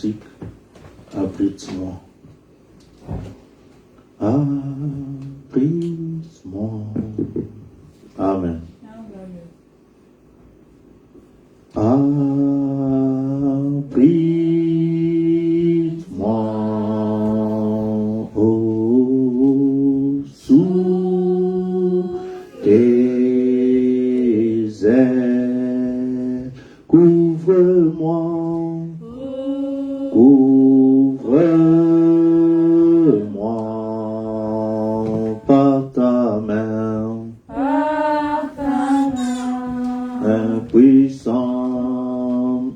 cantique, abrite-moi. Abrite-moi. Amen. Abrite-moi, oh, sous tes ailes, couvre-moi, couvre-moi par ta main, impuissant,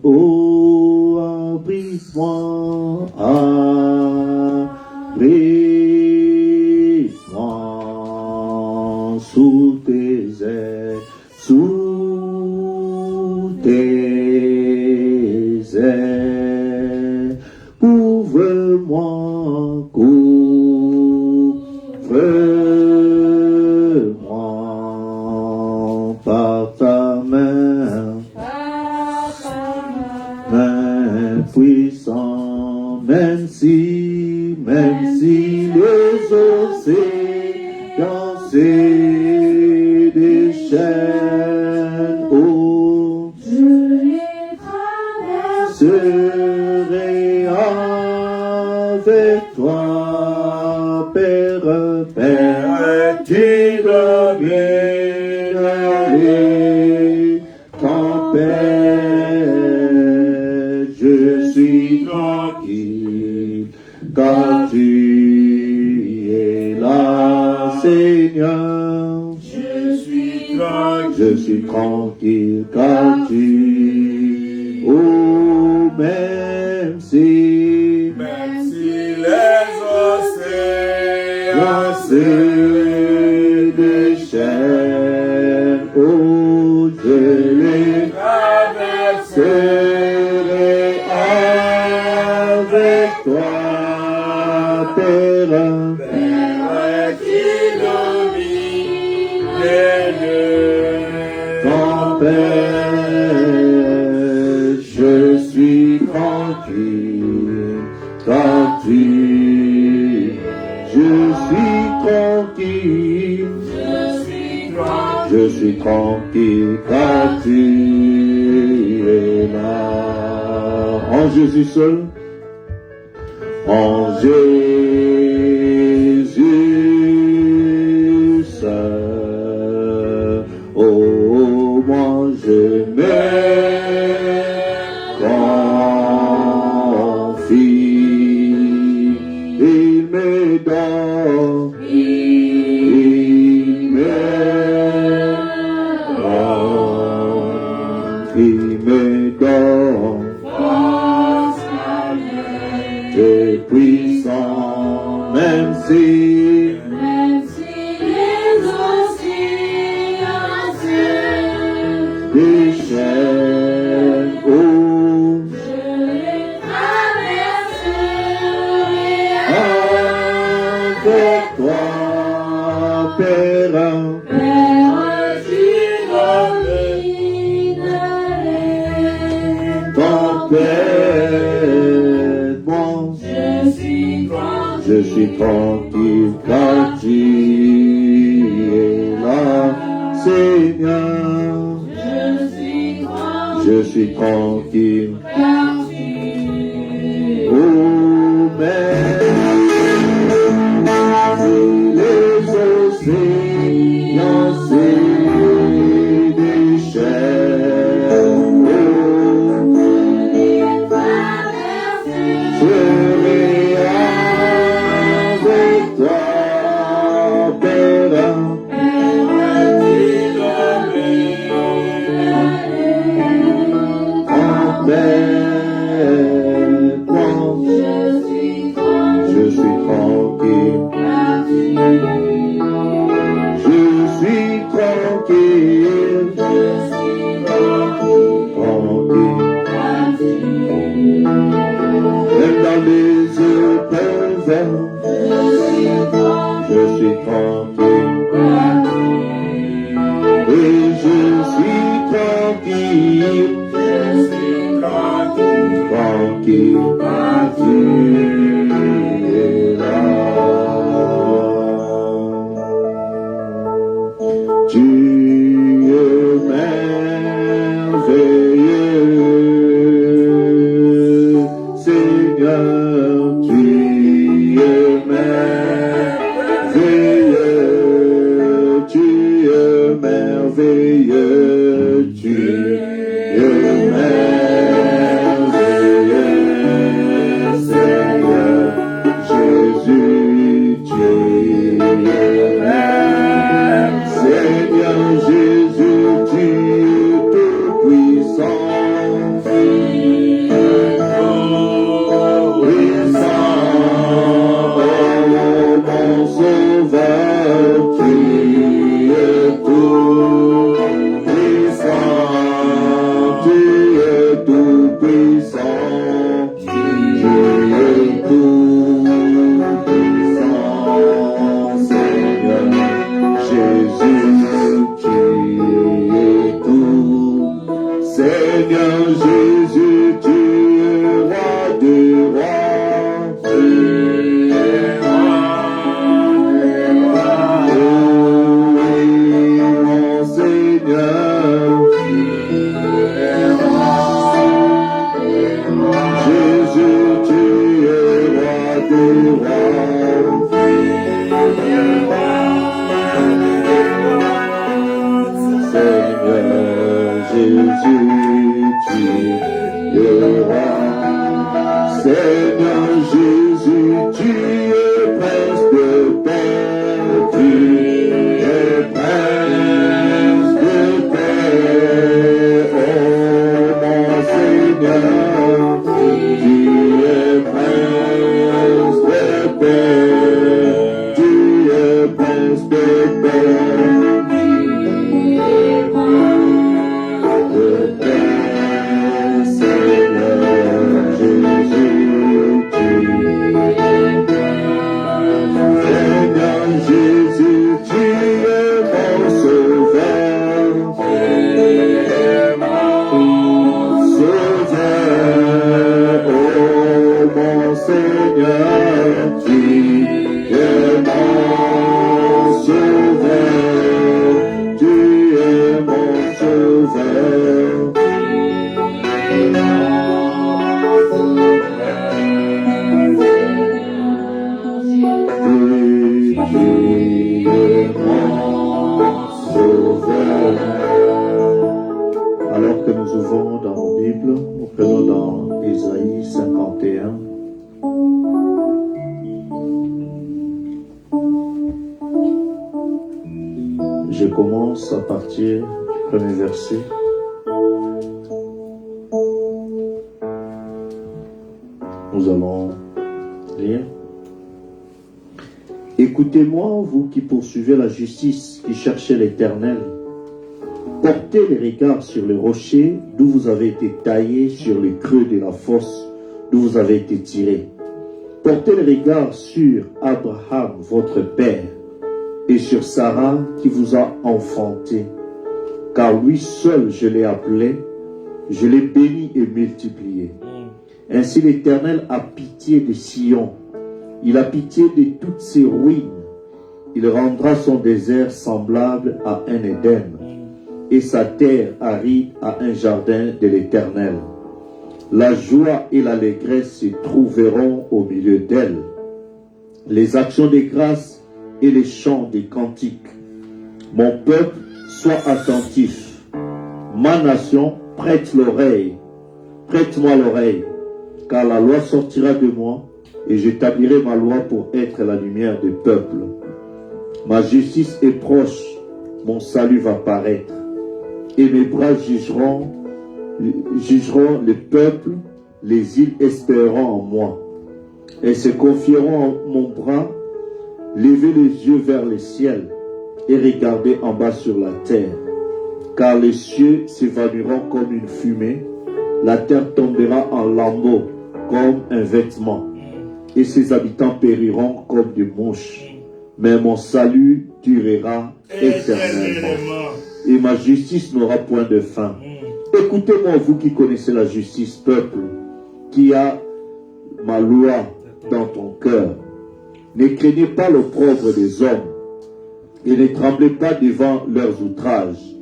oh, abrite-moi, abrite-moi sous tes ailes, sous tes ailes, couvre-moi, couvre-moi par ta main, main puissant, même si les océans se déchaînent, oh, Je les serai avec toi, Père, Père, tu dominerais, tempête, je suis tranquille, car tu es là, Seigneur. Je suis tranquille, car tu, oh, même si les océans se déchaînent, oh, je les traverserai avec toi, Père, qui domine les lieux. tempête, je suis tranquille, car tu, je suis tranquille, je suis tranquille, car tu es là. En Jésus seul, en Jésus seul, oh, moi je me confie, il me donne, et puissant, même si les océans se déchaînent, oh, je les traverserai avec toi, Père, Père, tu dominerais. tempête, moi, je suis tranquille, car tu es là, Seigneur. Je suis tranquille, oh, même si les océans se déchaînent, je serai avec toi, Père, tempête, merveilleux, tu es merveilleux, Seigneur Jésus, tu es merveilleux, Seigneur Jésus, tu es tout puissant. Alors que nous ouvrons dans nos Bibles, nous prenons dans Ésaïe 51. Je commence à partir du premier verset. Nous allons lire. Écoutez-moi, vous qui poursuivez la justice, qui cherchez l'Éternel. Portez les regards sur les rochers d'où vous avez été taillés, sur les creux de la fosse d'où vous avez été tirés. Portez les regards sur Abraham, votre père, et sur Sarah qui vous a enfanté. Car lui seul je l'ai appelé, je l'ai béni et multiplié. Ainsi l'Éternel a pitié de Sion, il a pitié de toutes ses ruines. Il rendra son désert semblable à un Éden, et sa terre aride à un jardin de l'Éternel. La joie et l'allégresse se trouveront au milieu d'elle. Les actions de grâce et les chants des cantiques. Mon peuple, sois attentif. Ma nation, prête l'oreille. Prête-moi l'oreille, car la loi sortira de moi, et j'établirai ma loi pour être la lumière des peuples. Ma justice est proche, mon salut va paraître, et mes bras jugeront les peuples, les îles espéreront en moi. Elles se confieront en mon bras. Levez les yeux vers le ciel et regardez en bas sur la terre, car les cieux s'évanouiront comme une fumée, la terre tombera en lambeaux comme un vêtement, et ses habitants périront comme des mouches. Mais mon salut durera éternellement, et ma justice n'aura point de fin. Écoutez-moi, vous qui connaissez la justice, peuple, qui a ma loi dans ton cœur. Ne craignez pas l'opprobre des hommes, et ne tremblez pas devant leurs outrages,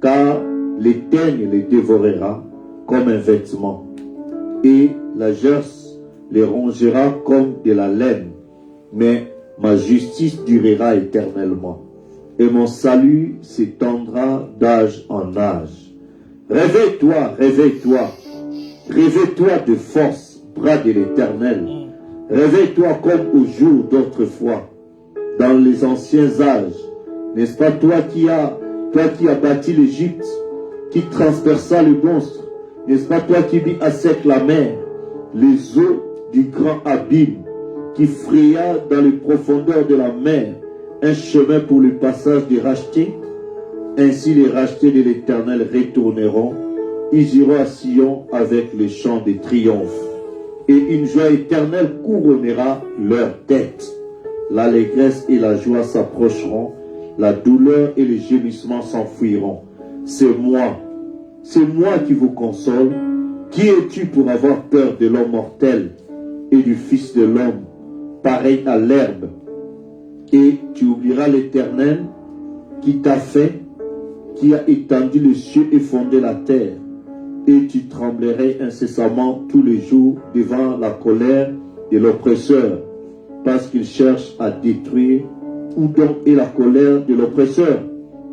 car les teignes les dévorera comme un vêtement, et la gerce les rongera comme de la laine, mais ma justice durera éternellement, et mon salut s'étendra d'âge en âge. Réveille-toi, réveille-toi, réveille-toi de force, bras de l'Éternel. Réveille-toi comme au jour d'autrefois, dans les anciens âges. N'est-ce pas toi qui as bâti l'Égypte, qui transperça le monstre? N'est-ce pas toi qui mis à sec la mer, les eaux du grand abîme, qui fraya dans les profondeurs de la mer un chemin pour le passage des rachetés? Ainsi les rachetés de l'Éternel retourneront, ils iront à Sion avec les chants de triomphe. Et une joie éternelle couronnera leur tête. L'allégresse et la joie s'approcheront, la douleur et les gémissements s'enfuiront. C'est moi qui vous console. Qui es-tu pour avoir peur de l'homme mortel et du Fils de l'homme, pareil à l'herbe? Et tu oublieras l'Éternel qui t'a fait, qui a étendu les cieux et fondé la terre. Et tu tremblerais incessamment tous les jours devant la colère de l'oppresseur, parce qu'il cherche à détruire. Où donc est la colère de l'oppresseur?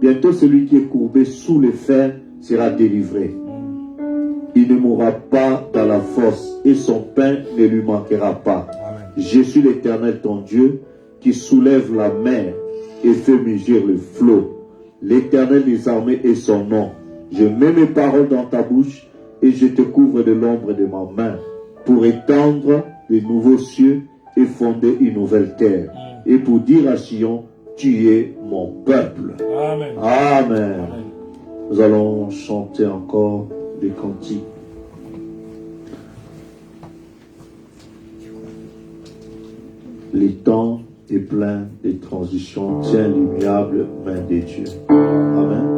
Bientôt celui qui est courbé sous les fers sera délivré. Il ne mourra pas dans la fosse et son pain ne lui manquera pas. Amen. Je suis l'Éternel ton Dieu qui soulève la mer et fait mugir le flot. L'Éternel des armées est son nom. Je mets mes paroles dans ta bouche et je te couvre de l'ombre de ma main pour étendre de nouveaux cieux et fonder une nouvelle terre. Et pour dire à Sion, tu es mon peuple. Amen. Amen. Nous allons chanter encore des cantiques. Le temps est plein de transitions. Tiens l'immuable main de Dieu. Amen.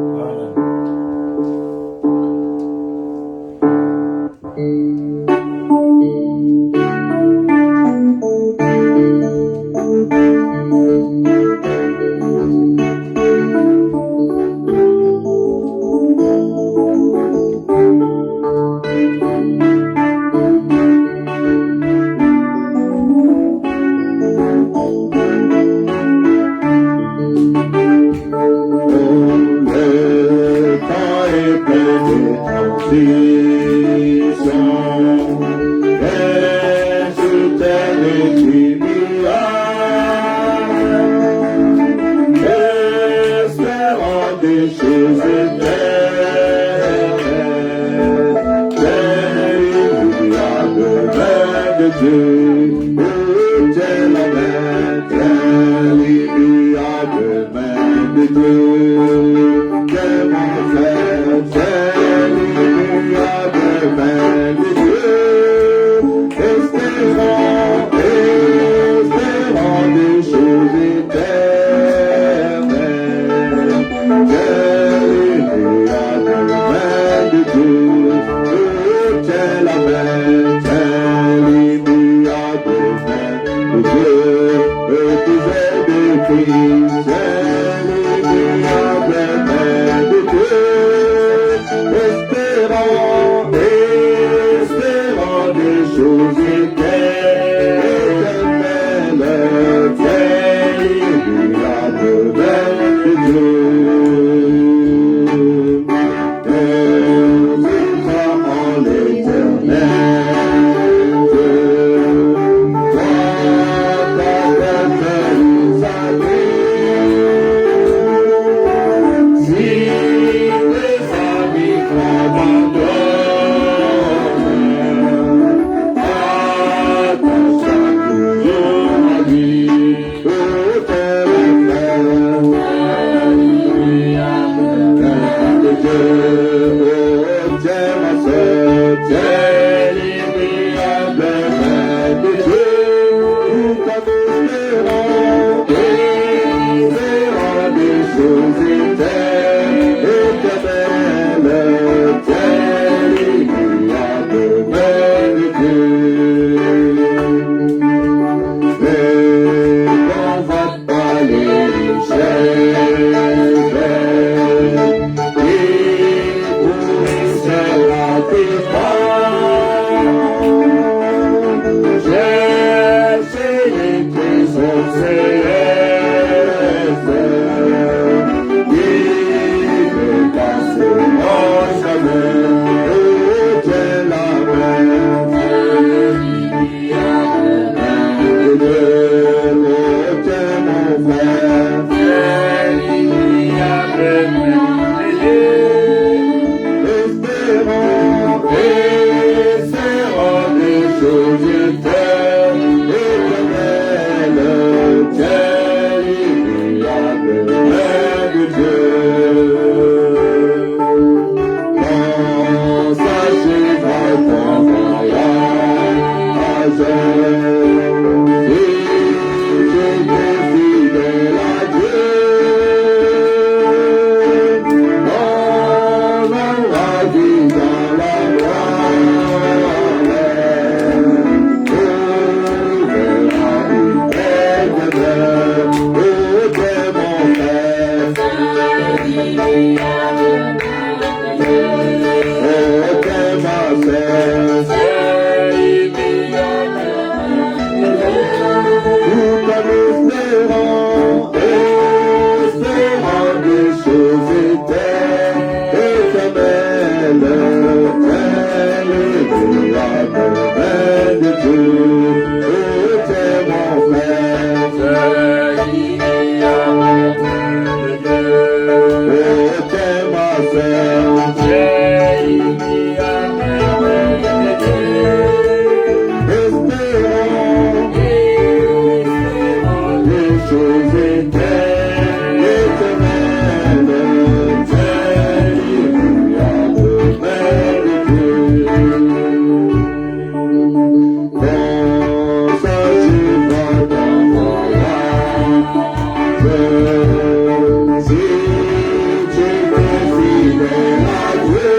Si tu es fidèle à Dieu,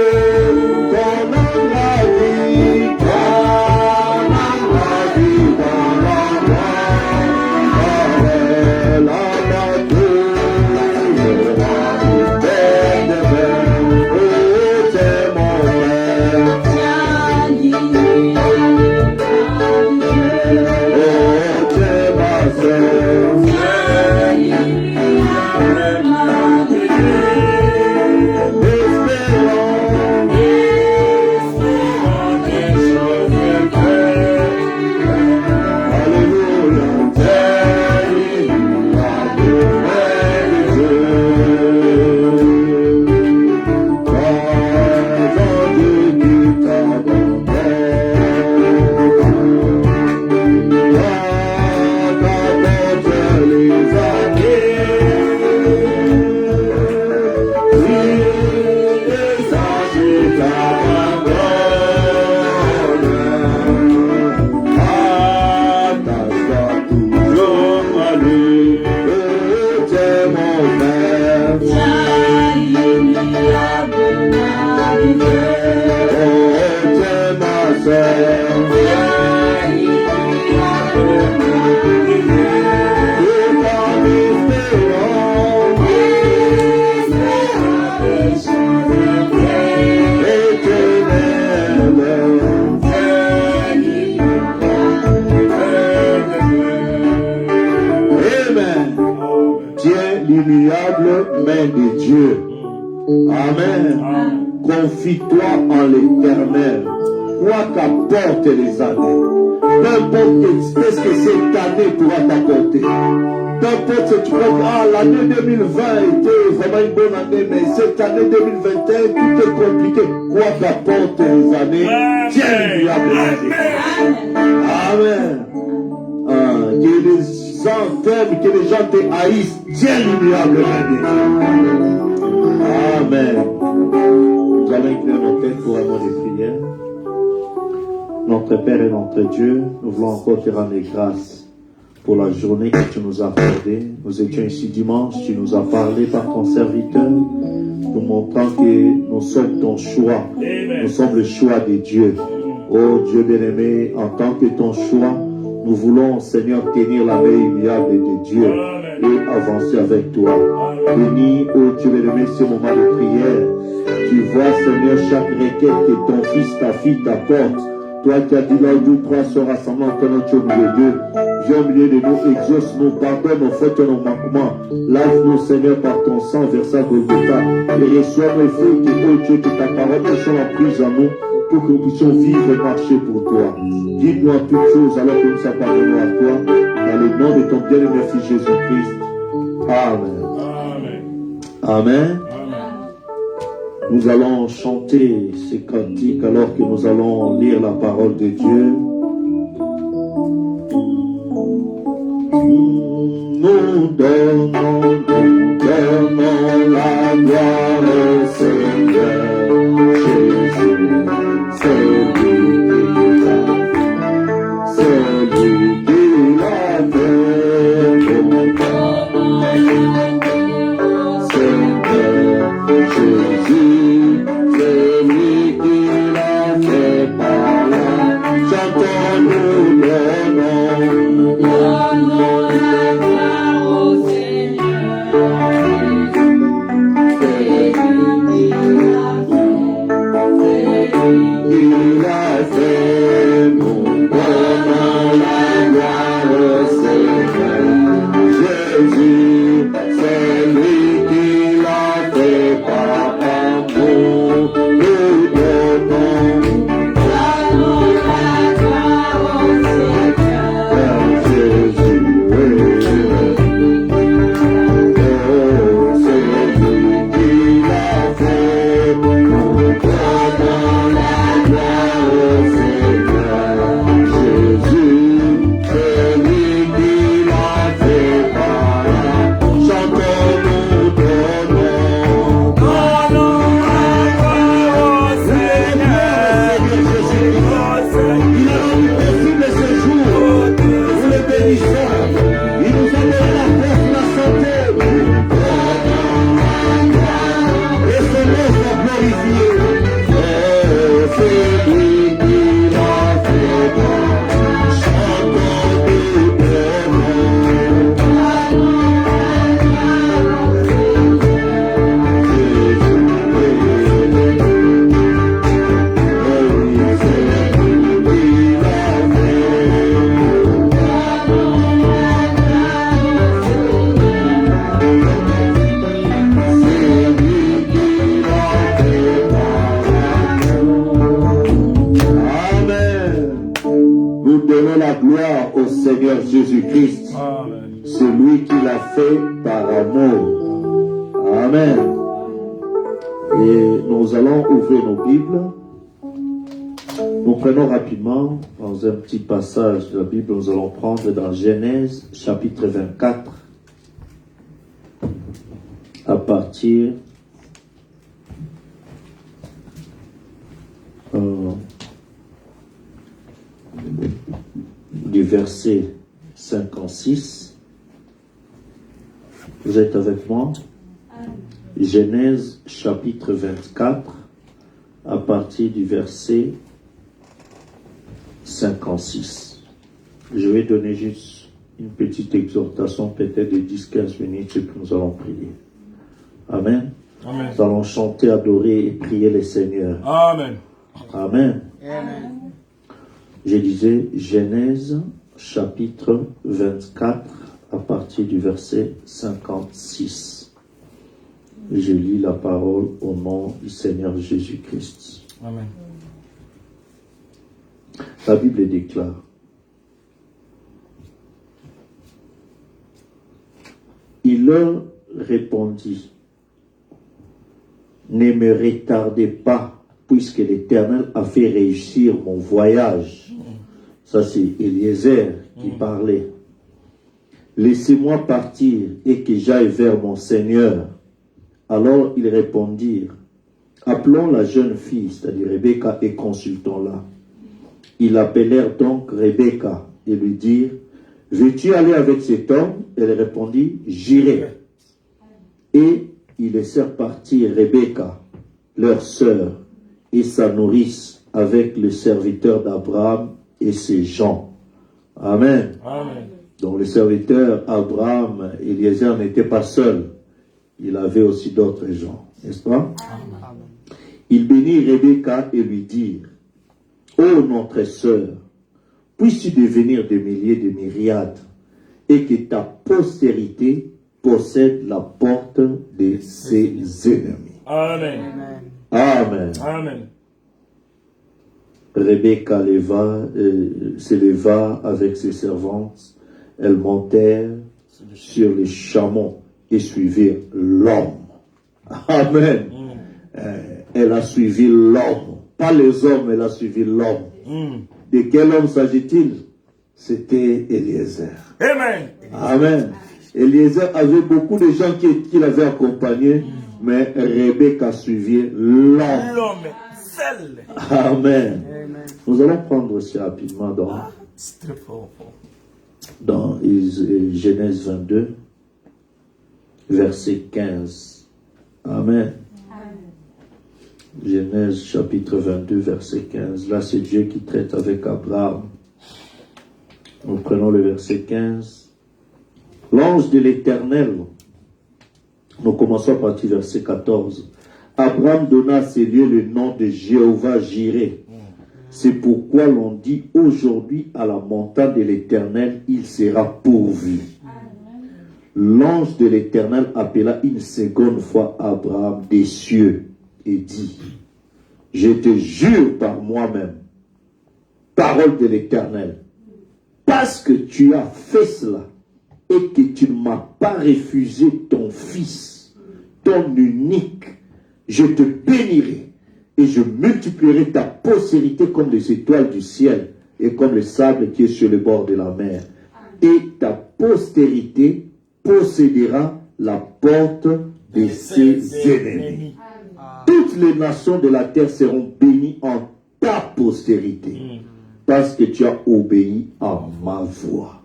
ton âme la vie, ton âme la vie dans la mort. La nature sera éternelle. Oh, c'est mon Père. Oh, c'est ma sœur. Main de Dieu. Amen. Confie-toi en l'Éternel. Quoi qu'apportent les années. Peu importe ce que cette année pourra t'apporter. Peu importe si tu crois que l'année 2020 était vraiment une bonne année, mais cette année 2021, tout est compliqué. Quoi qu'apportent les années, tiens-lui à Amen. Que les gens t'aiment, que les gens te haïssent, tiens l'immuable main de Dieu. Amen. Nous allons incliner nos têtes pour un mot de prière. Notre Père et notre Dieu, nous voulons encore te rendre grâce pour la journée que tu nous as accordée. Nous étions ici dimanche, tu nous as parlé par ton serviteur, nous montrant que nous sommes ton choix. Nous sommes le choix de Dieu. Oh Dieu bien-aimé, en tant que ton choix, nous voulons, Seigneur, tenir la main immuable de Dieu et avancer avec toi. Bénis, oh Dieu bien-aimé, ce moment de prière. Tu vois, Seigneur, chaque requête que ton fils, ta fille t'apporte. Toi qui as dit là où 2-3 sont rassemblés en ton nom, tu es au milieu d'eux. Viens au milieu de nous, exauce-nous, pardonne nos fautes et nos manquements. Lave-nous, Seigneur, par ton sang versé à Golgotha. Et reçois nos fruits, que, oh Dieu, que ta parole soit en prise en nous, pour que nous puissions vivre et marcher pour toi. Guide-nous en toutes choses alors que nous s'appartenons à toi. Dans le nom de ton bien-aimé Fils Jésus-Christ. Amen. Amen. Nous allons chanter ces cantiques alors que nous allons lire la parole de Dieu. Nous donnons la gloire au Seigneur Jésus. C'est lui qui l'a fait. Seigneur Jésus, c'est lui qui l'a fait par là. Chantons-nous le nom. Jésus-Christ. Amen. C'est lui qui l'a fait par amour. Amen. Et nous allons ouvrir nos Bibles. Nous prenons rapidement dans un petit passage de la Bible, nous allons prendre dans Genèse chapitre 24 à partir du verset 56. Vous êtes avec moi? Genèse chapitre 24 à partir du verset 56. Je vais donner juste une petite exhortation, peut-être de 10-15 minutes, et puis nous allons prier. Amen. Amen. Nous allons chanter, adorer et prier le Seigneur. Amen. Amen. Amen. Je disais Genèse chapitre 24 à partir du verset 56. Je lis la parole au nom du Seigneur Jésus-Christ. Amen. La Bible déclare: il leur répondit: ne me retardez pas, puisque l'Éternel a fait réussir mon voyage. Ça, c'est Eliezer qui parlait. Laissez-moi partir et que j'aille vers mon Seigneur. Alors ils répondirent: appelons la jeune fille, c'est-à-dire Rebecca, et consultons-la. Ils appelèrent donc Rebecca et lui dirent: veux-tu aller avec cet homme? Elle répondit: j'irai. Et ils laissèrent partir Rebecca, leur sœur, et sa nourrice avec le serviteur d'Abraham et ses gens. Amen. Amen. Donc le serviteur Abraham, Eliezer, n'était pas seul. Il avait aussi d'autres gens, n'est-ce pas? Amen. Il bénit Rebecca et lui dit: ô notre sœur, puisses-tu devenir des milliers de myriades, et que ta postérité possède la porte de ses ennemis. Amen. Amen. Amen. Rebecca se leva avec ses servantes. Elles montèrent sur les chameaux et suivirent l'homme. Amen. Elle a suivi l'homme. Pas les hommes, elle a suivi l'homme. De quel homme s'agit-il? C'était Eliezer. Amen. Amen. Eliezer avait beaucoup de gens qui l'avaient accompagné, mais Rebecca a suivi l'homme. L'homme seul. Amen. Amen. Nous allons prendre aussi rapidement C'est très fort. dans Genèse 22, verset 15. Amen. Genèse chapitre 22, verset 15. Là, c'est Dieu qui traite avec Abraham. Nous prenons le verset 15. L'ange de l'Éternel, nous commençons à partir du verset 14. Abraham donna à ces lieux le nom de Jéhovah Jireh. C'est pourquoi l'on dit aujourd'hui à la montagne de l'Éternel, il sera pourvu. L'ange de l'Éternel appela une seconde fois Abraham des cieux et dit: je te jure par moi-même, parole de l'Éternel, parce que tu as fait cela et que tu ne m'as pas refusé ton fils, ton unique, je te bénirai et je multiplierai ta postérité comme les étoiles du ciel et comme le sable qui est sur le bord de la mer. Et ta postérité possédera la porte de ses ennemis. Toutes les nations de la terre seront bénies en ta postérité, parce que tu as obéi à ma voix.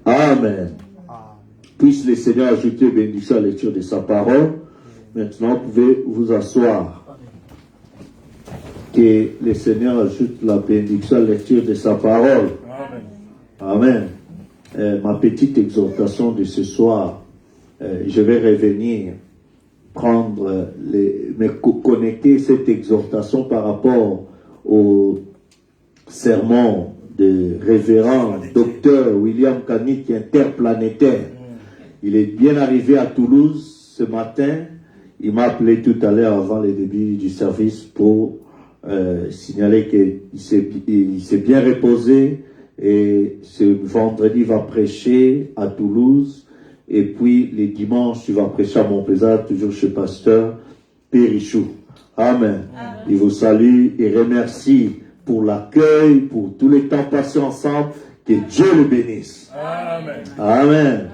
Amen. Puisse le Seigneur ajouter bénédiction à la lecture de sa parole. Maintenant, vous pouvez vous asseoir. Que le Seigneur ajoute la bénédiction à la lecture de sa parole. Amen. Amen. Ma petite exhortation de ce soir, je vais revenir connecter cette exhortation par rapport au sermon de révérend docteur William Canic, interplanétaire. Il est bien arrivé à Toulouse ce matin. Il m'a appelé tout à l'heure avant le début du service pour signaler qu'il s'est bien reposé Et ce vendredi, il va prêcher à Toulouse. Et puis, les dimanches, il va prêcher à Montpellier, toujours chez Pasteur Périchou. Amen. Il vous salue et remercie pour l'accueil, pour tous les temps passés ensemble. Que Dieu le bénisse. Amen. Amen.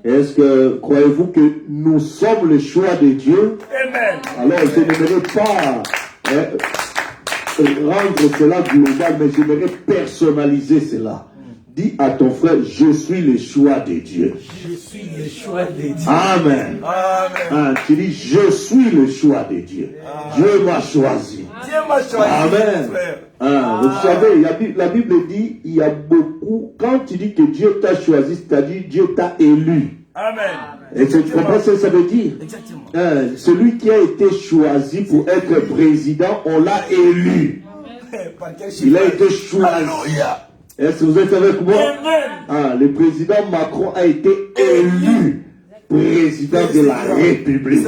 Est-ce que, croyez-vous que nous sommes le choix de Dieu? Amen. Alors, je n'aimerais pas rendre cela global, mais j'aimerais personnaliser cela. Dis à ton frère, je suis le choix de Dieu. Je suis le choix de Dieu. Amen. Amen. Tu dis, je suis le choix de Dieu. Dieu m'a choisi. Dieu m'a choisi. Amen. Frère. Vous savez, la Bible dit, il y a beaucoup, quand tu dis que Dieu t'a choisi, c'est-à-dire Dieu t'a élu. Amen. Et tu comprends ce que ça veut dire? Exactement. Celui qui a été choisi pour être président, on l'a élu. Il a été choisi. Alléluia. Est-ce que vous êtes avec moi? Amen. Le président Macron a été élu président de la République.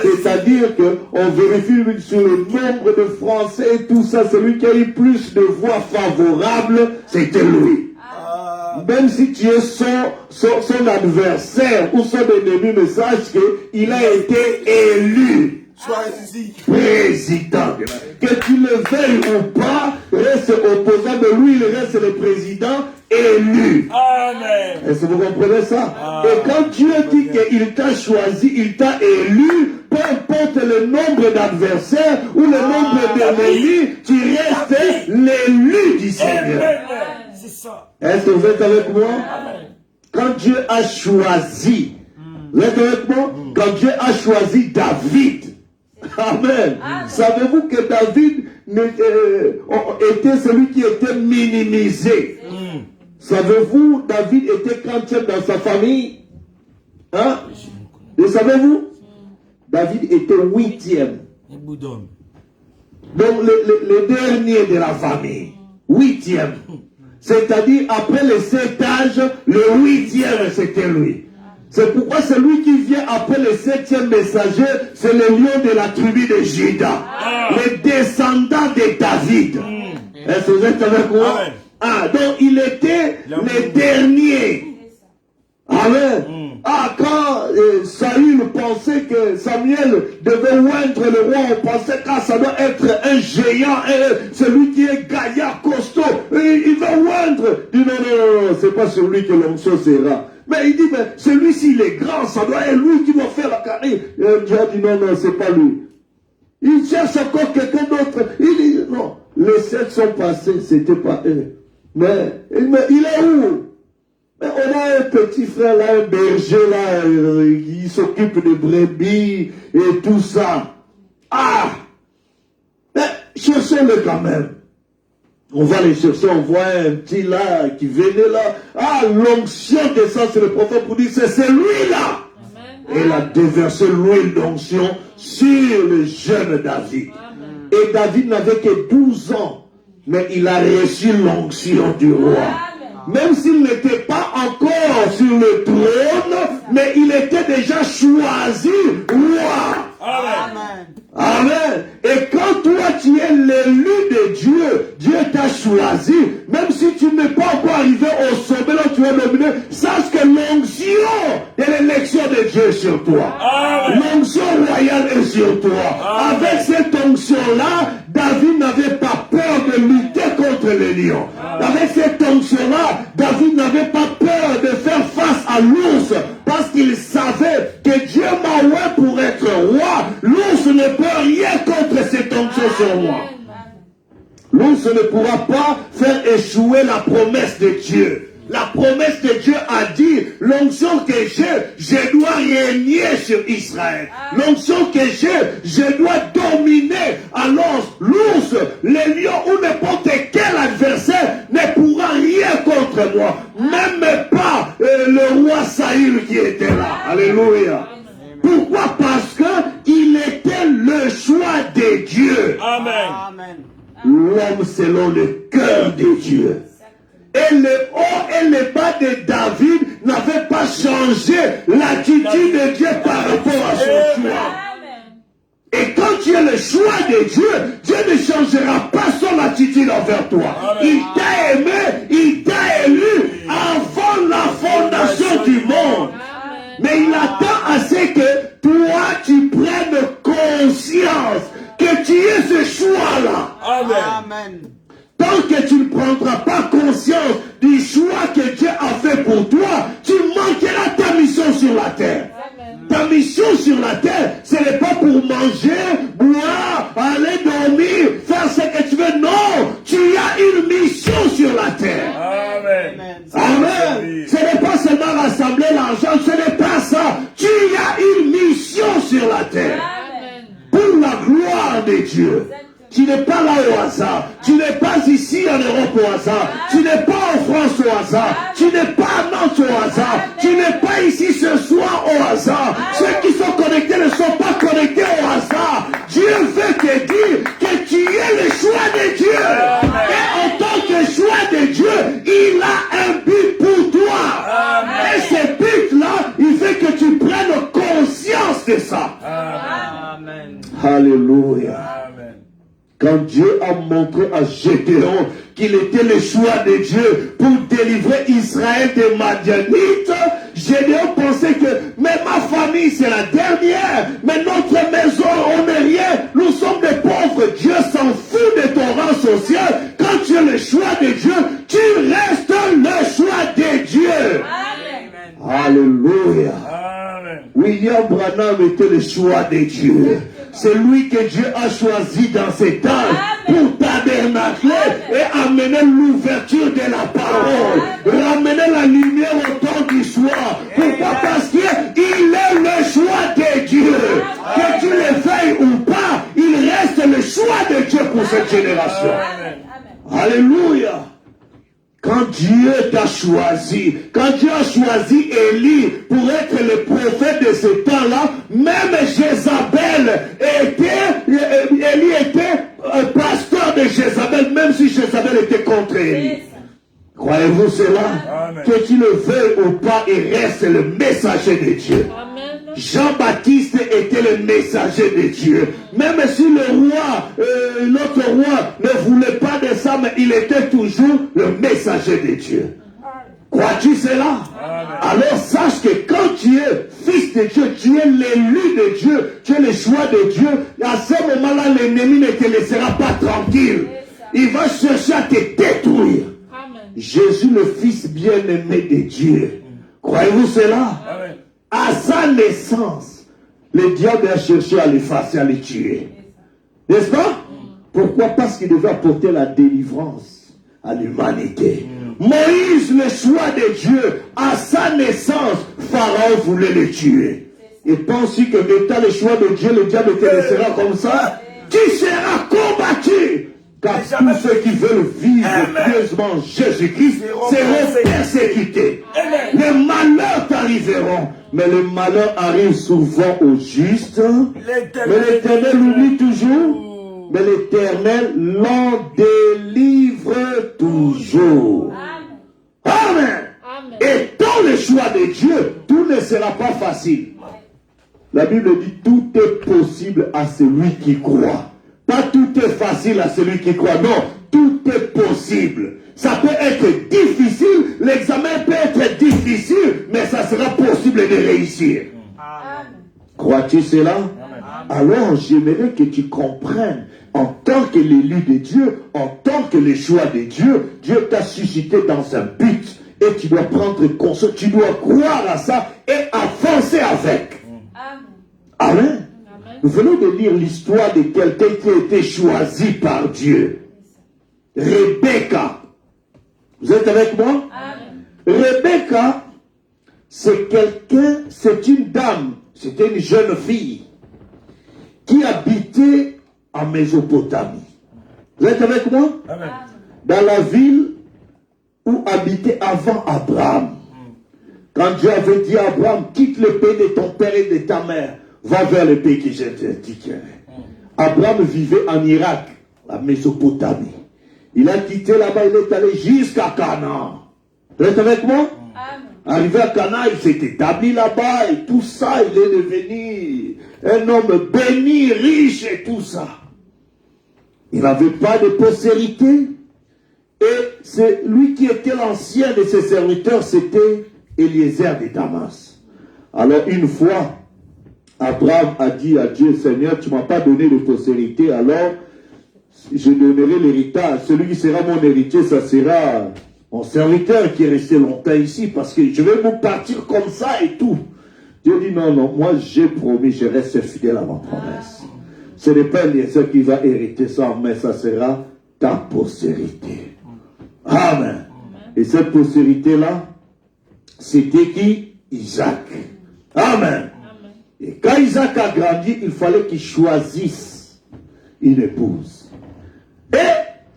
C'est-à-dire qu'on vérifie sur le nombre de Français et tout ça, celui qui a eu plus de voix favorables, c'était lui. Même si tu es son adversaire ou son ennemi, mais sache qu'il a été élu. Choisi. Président. Que tu le veuilles ou pas, reste opposant de lui, il reste le président élu. Amen. Est-ce que vous comprenez ça? Et quand Dieu dit qu'il t'a choisi, il t'a élu, peu importe le nombre d'adversaires ou le nombre d'ennemis, tu restes l'élu du Seigneur. Amen. C'est ça. Est-ce que vous êtes avec moi? Amen. Quand Dieu a choisi, vous êtes avec moi? Quand Dieu a choisi David, Amen. Savez-vous que David était celui qui était minimisé? Savez-vous, David était quantième dans sa famille? Hein? Et savez-vous? David était 8e. Donc le dernier de la famille. 8e. C'est-à-dire, après les 7 âges, le 8e, c'était lui. C'est pourquoi celui qui vient après le 7e messager, c'est le lion de la tribu de Juda. Le descendant de David. Est-ce que vous êtes avec moi? Donc il était le dernier. Amen. Quand Saül pensait que Samuel devait oindre le roi, on pensait que ça doit être un géant, celui qui est gaillard, costaud, il va oindre. Il dit non, c'est pas sur lui que l'onction sera. Mais il dit, mais celui-ci il est grand, ça doit être lui qui va faire la carrière. Dieu a dit non, c'est pas lui. Il cherche encore quelqu'un d'autre. Il dit non, les 7 sont passés, c'était pas eux. Mais il est où? Mais on a un petit frère là, un berger là, qui s'occupe de brebis et tout ça. Mais cherchez-le quand même. On va les chercher, on voit un petit là qui venait là. L'onction descend sur le prophète pour dire c'est celui-là. Et il a déversé l'huile d'onction sur le jeune David. Et David n'avait que 12 ans, mais il a reçu l'onction du roi. Même s'il n'était pas encore sur le trône, mais il était déjà choisi roi. Amen. Amen. Et quand toi tu es l'élu de Dieu, Dieu t'a choisi, même si tu n'es pas encore arrivé au sommet là tu es nominé, sache que l'onction de l'élection de Dieu est sur toi. L'onction royale est sur toi. Avec cette onction-là, David n'avait pas peur de lutter contre les lions. Avec cette onction-là, David n'avait pas peur de faire face à l'ours, parce qu'il savait que Dieu m'a oint pour être roi. L'ours ne peut rien contre cette onction sur moi. L'ours ne pourra pas faire échouer la promesse de Dieu. La promesse de Dieu a dit, l'onction que j'ai, je dois régner sur Israël. L'onction que j'ai, je dois dominer. Alors, l'ours, les lions ou n'importe quel adversaire ne pourra rien contre moi. Même pas le roi Saül qui était là. Alléluia. Pourquoi? Parce que il était le choix de Dieu. Amen. L'homme selon le cœur de Dieu. Et le haut et le bas de David n'avaient pas changé l'attitude de Dieu par rapport à son choix. Et quand tu es le choix de Dieu, Dieu ne changera pas son attitude envers toi. Il t'a aimé, il t'a Mais il attend à ce que toi, tu prennes conscience que tu es ce choix-là. Amen. Amen. Tant que tu ne prendras pas conscience du choix que Dieu a fait pour toi, tu manqueras ta mission sur la terre. Ta mission sur la terre, ce n'est pas pour manger, boire, aller dormir, faire ce que tu veux. Non, tu as une mission sur la terre. Amen. Amen. Ce n'est pas seulement rassembler l'argent, ce n'est pas ça. Tu as une mission sur la terre. Pour la gloire de Dieu. Tu n'es pas là au hasard. Tu n'es pas ici en Europe au hasard. Tu n'es pas en France au hasard. Tu n'es pas à Nantes au hasard. Tu n'es pas ici ce soir au hasard. Ceux qui sont connectés ne sont pas connectés au hasard. Dieu veut te dire que tu es le choix de Dieu. Et en tant que choix de Dieu, il a un but pour toi. Et ce but-là, il veut que tu prennes conscience de ça. Amen. Alléluia. Quand Dieu a montré à Gédéon qu'il était le choix de Dieu pour délivrer Israël des Madianites, Gédéon pensait que mais ma famille c'est la dernière, mais notre maison on n'est rien, nous sommes des pauvres. Dieu s'en fout de ton rang social. Quand tu es le choix de Dieu, tu restes le choix de Dieu. Amen. Alléluia. Amen. William Branham était le choix de Dieu. C'est lui que Dieu a choisi dans ces temps pour tabernacler et amener l'ouverture de la parole. Ramener la lumière au temps du soir. Pourquoi? Parce qu'il est le choix de Dieu. Que tu le veuilles ou pas, il reste le choix de Dieu pour cette génération. Alléluia. Quand Dieu t'a choisi, quand Dieu a choisi Élie pour être le prophète de ce temps-là, même Jézabel Élie était pasteur de Jézabel, même si Jézabel était contre Élie. Croyez-vous cela? Amen. Que tu le veuilles ou pas, il reste le messager de Dieu. Amen. Jean-Baptiste était le messager de Dieu. Même si le roi, notre roi ne voulait pas de ça, mais il était toujours le messager de Dieu. Crois-tu cela? Amen. Alors sache que quand tu es fils de Dieu, tu es l'élu de Dieu, tu es le choix de Dieu, à ce moment-là, l'ennemi ne te laissera pas tranquille. Il va chercher à te détruire. Jésus, le Fils bien-aimé de Dieu. Croyez-vous cela? Amen. À sa naissance, le diable a cherché à l'effacer, à le tuer. N'est-ce pas? Pourquoi? Parce qu'il devait apporter la délivrance à l'humanité. Moïse, le choix de Dieu, à sa naissance, Pharaon voulait le tuer. Et pense que mettant le choix de Dieu, le diable te laissera comme ça. Tu seras combattu. Car tous ceux qui veulent vivre pieusement Jésus-Christ seront persécutés. Les malheurs t'arriveront. Mais les malheurs arrivent souvent aux justes. Mais l'Éternel oublie toujours. Mais l'Éternel l'en délivre toujours. Amen. Et dans le choix de Dieu, tout ne sera pas facile. La Bible dit tout est possible à celui qui croit. Pas tout est facile à celui qui croit. Non, tout est possible. Ça peut être difficile, l'examen peut être difficile, mais ça sera possible de réussir. Crois-tu cela? Amen. Alors j'aimerais que tu comprennes, en tant que l'élu de Dieu, en tant que le choix de Dieu, Dieu t'a suscité dans un but. Et tu dois prendre conscience, tu dois croire à ça et avancer avec. Amen. Amen. Nous venons de lire l'histoire de quelqu'un qui a été choisi par Dieu. Rebecca. Vous êtes avec moi? Amen. Rebecca, c'est quelqu'un, c'est une dame, c'était une jeune fille qui habitait en Mésopotamie. Vous êtes avec moi? Amen. Dans la ville où habitait avant Abraham. Quand Dieu avait dit à Abraham, quitte le pays de ton père et de ta mère, va vers le pays que je t'indiquerai. Abraham vivait en Irak, la Mésopotamie. Il a quitté là-bas, il est allé jusqu'à Canaan. Vous êtes avec moi? Arrivé à Canaan, il s'est établi là-bas et tout ça, il est devenu un homme béni, riche et tout ça. Il n'avait pas de postérité. Et c'est lui qui était l'ancien de ses serviteurs, c'était Eliezer de Damas. Alors une fois, Abraham a dit à Dieu, Seigneur, tu ne m'as pas donné de postérité, alors je donnerai l'héritage. Celui qui sera mon héritier, ça sera mon serviteur qui est resté longtemps ici, parce que je vais vous partir comme ça et tout. Dieu dit, non, non, moi j'ai promis, je reste fidèle à ma promesse. Ce n'est pas Eliezer qui va hériter ça, mais ça sera ta postérité. Amen. Et cette postérité-là, c'était qui? Isaac. Amen. Et quand Isaac a grandi, il fallait qu'il choisisse une épouse. Et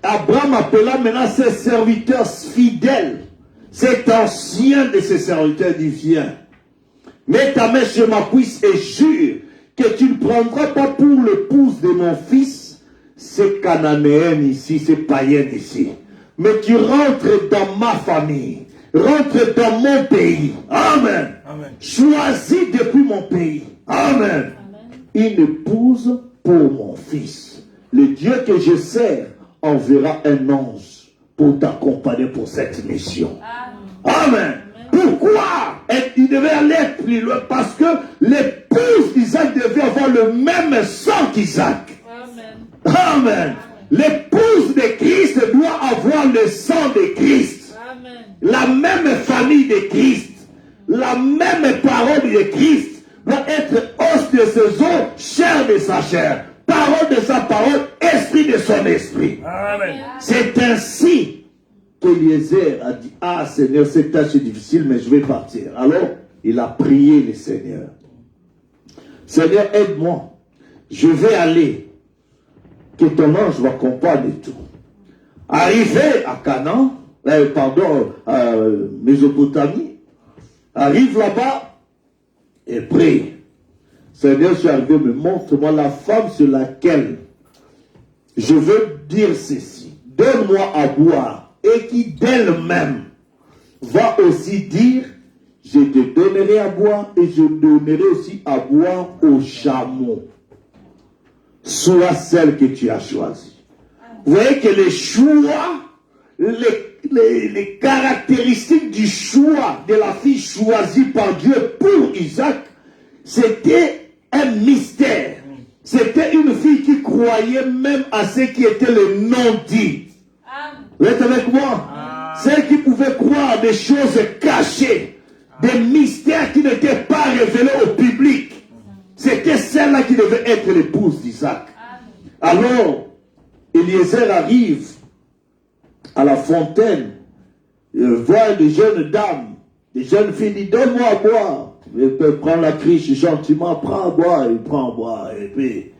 Abraham appela maintenant ses serviteurs fidèles. Cet ancien de ses serviteurs dit, viens, mets ta main sur ma cuisse et jure que tu ne prendras pas pour l'épouse de mon fils ces cananéennes ici, ces païennes ici. Mais tu rentres dans ma famille, rentre dans mon pays. Amen. Amen. Choisis depuis mon pays. Amen. Une épouse pour mon fils. Le Dieu que je sers enverra un ange pour t'accompagner pour cette mission. Amen. Pourquoi il devait aller plus loin? Parce que l'épouse d'Isaac devait avoir le même sang qu'Isaac. Amen. Amen. L'épouse de Christ doit avoir le sang de Christ. Amen. La même famille de Christ. La même parole de Christ doit être os de ses os, chair de sa chair. Parole de sa parole, esprit de son esprit. Amen. C'est ainsi qu'Eliezer a dit, ah Seigneur, cette tâche est difficile, mais je vais partir. Alors, il a prié le Seigneur. Seigneur, aide-moi. Je vais aller. Que ton ange m'accompagne et tout. Arrivé à Canaan, Mésopotamie, arrive là-bas et prie. Seigneur, je suis arrivé, mais montre-moi la femme sur laquelle je veux dire ceci. Donne-moi à boire. Et qui d'elle-même va aussi dire, je te donnerai à boire et je donnerai aussi à boire aux chameaux. Soit celle que tu as choisie. Vous voyez que les choix, les caractéristiques du choix de la fille choisie par Dieu pour Isaac, c'était un mystère. C'était une fille qui croyait même à ce qui était le non-dit. Vous êtes avec moi? Celle qui pouvait croire des choses cachées, des mystères qui n'étaient pas révélés au public. C'était celle-là qui devait être l'épouse d'Isaac. Alors, Eliezer arrive à la fontaine, voit des jeunes dames, des jeunes filles, dit, donne-moi à boire. Il peut prendre la criche gentiment, prends à boire, il prend à boire, et puis,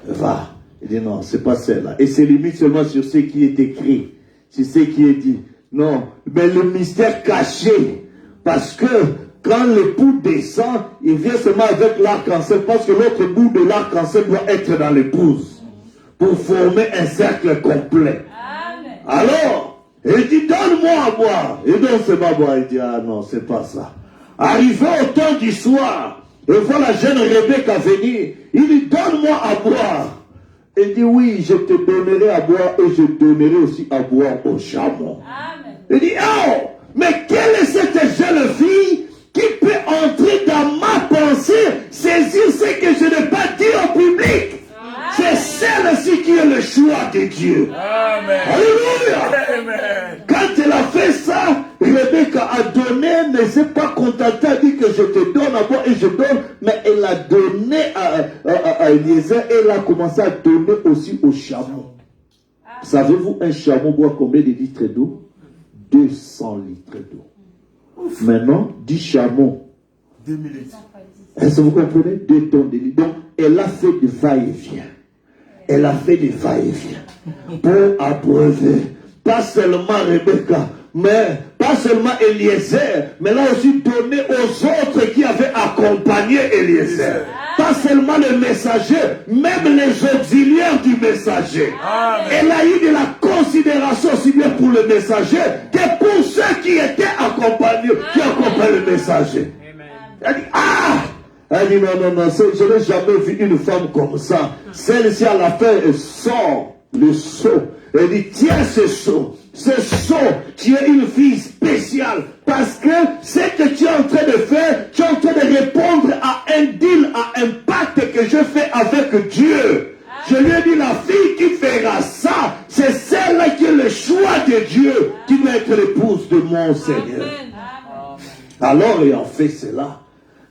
va. Il dit, non, c'est pas celle-là. Et c'est limite seulement sur ce qui est écrit, sur ce qui est dit. Non, mais le mystère caché, parce que quand l'époux descend, il vient seulement avec l'arc-en-ciel, parce que l'autre bout de l'arc-en-ciel doit être dans l'épouse, pour former un cercle complet. Amen. Alors, il dit, donne-moi à boire. Et donc, c'est pas boire. Il dit, ah non, c'est pas ça. Arrivé au temps du soir, il voit la jeune Rebecca venir. Il dit, donne-moi à boire. Il dit, oui, je te donnerai à boire et je donnerai aussi à boire aux chameaux. Amen. Il dit, oh, mais quelle est cette jeune fille qui peut entrer dans ma pensée, saisir ce que je n'ai pas dit au public? C'est celle-ci qui est le choix de Dieu. Amen. Alléluia. Amen. Quand elle a fait ça, Rebecca a donné, ne s'est pas contentée, a dit que je te donne à boire et je donne, mais elle a donné à Eliezer et elle a commencé à donner aussi aux chameaux. Savez-vous, un chameau boit combien de litres d'eau? 200 litres d'eau. Maintenant, 10 chameaux. 2000 litres. Est-ce que vous comprenez? 2 tonnes de litres. Donc, elle a fait du va-et-vient. Elle a fait du va-et-vient pour abreuver. Pas seulement Rebecca, mais pas seulement Eliezer, mais elle a aussi donné aux autres qui avaient accompagné Eliezer. Pas seulement le messager, même les auxiliaires du messager. Amen. Elle a eu de la considération aussi bien pour le messager que pour ceux qui étaient accompagnés, qui accompagnaient le messager. Amen. Elle dit, ah! Elle dit, non, je n'ai jamais vu une femme comme ça. Celle-ci, à la fin, elle sort le seau. Elle dit, tiens ce seau. ce sont, tu es une fille spéciale. Parce que ce que tu es en train de faire, tu es en train de répondre à un deal, à un pacte que je fais avec Dieu. Je lui ai dit, la fille qui fera ça, c'est celle-là qui est le choix de Dieu, qui doit être l'épouse de mon Seigneur. Alors, ayant fait cela,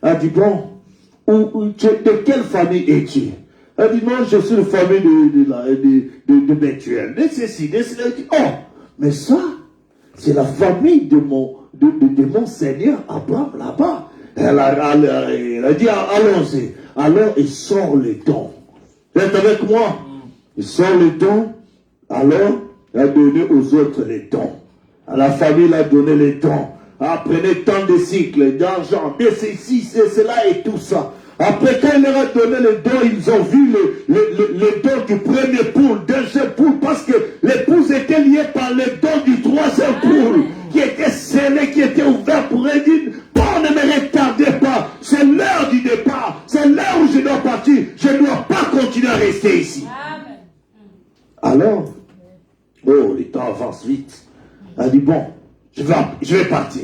elle dit, bon, de quelle famille es-tu? Elle dit, non, je suis de famille de Bethuel. De ceci, de cela. Elle dit, oh, mais ça, c'est la famille de mon Seigneur Abraham là-bas. Elle a dit, allons-y. Alors, il sort le don. Vous êtes avec moi? Il sort le don. Alors, il a donné aux autres les dons. À la famille, il a donné les dons. Prenez tant de cycles d'argent, de ceci, c'est cela et tout ça. Après, quand il leur a donné les dons, ils ont vu les dons du premier poule, deuxième poule, parce que l'épouse était liée par les dons du troisième poule, qui était scellé, qui était ouvert pour elle dire, bon, ne me retardez pas, c'est l'heure du départ, c'est l'heure où je dois partir, je ne dois pas continuer à rester ici. Amen. Alors, oh, le temps avance vite. Elle dit, bon, je vais partir.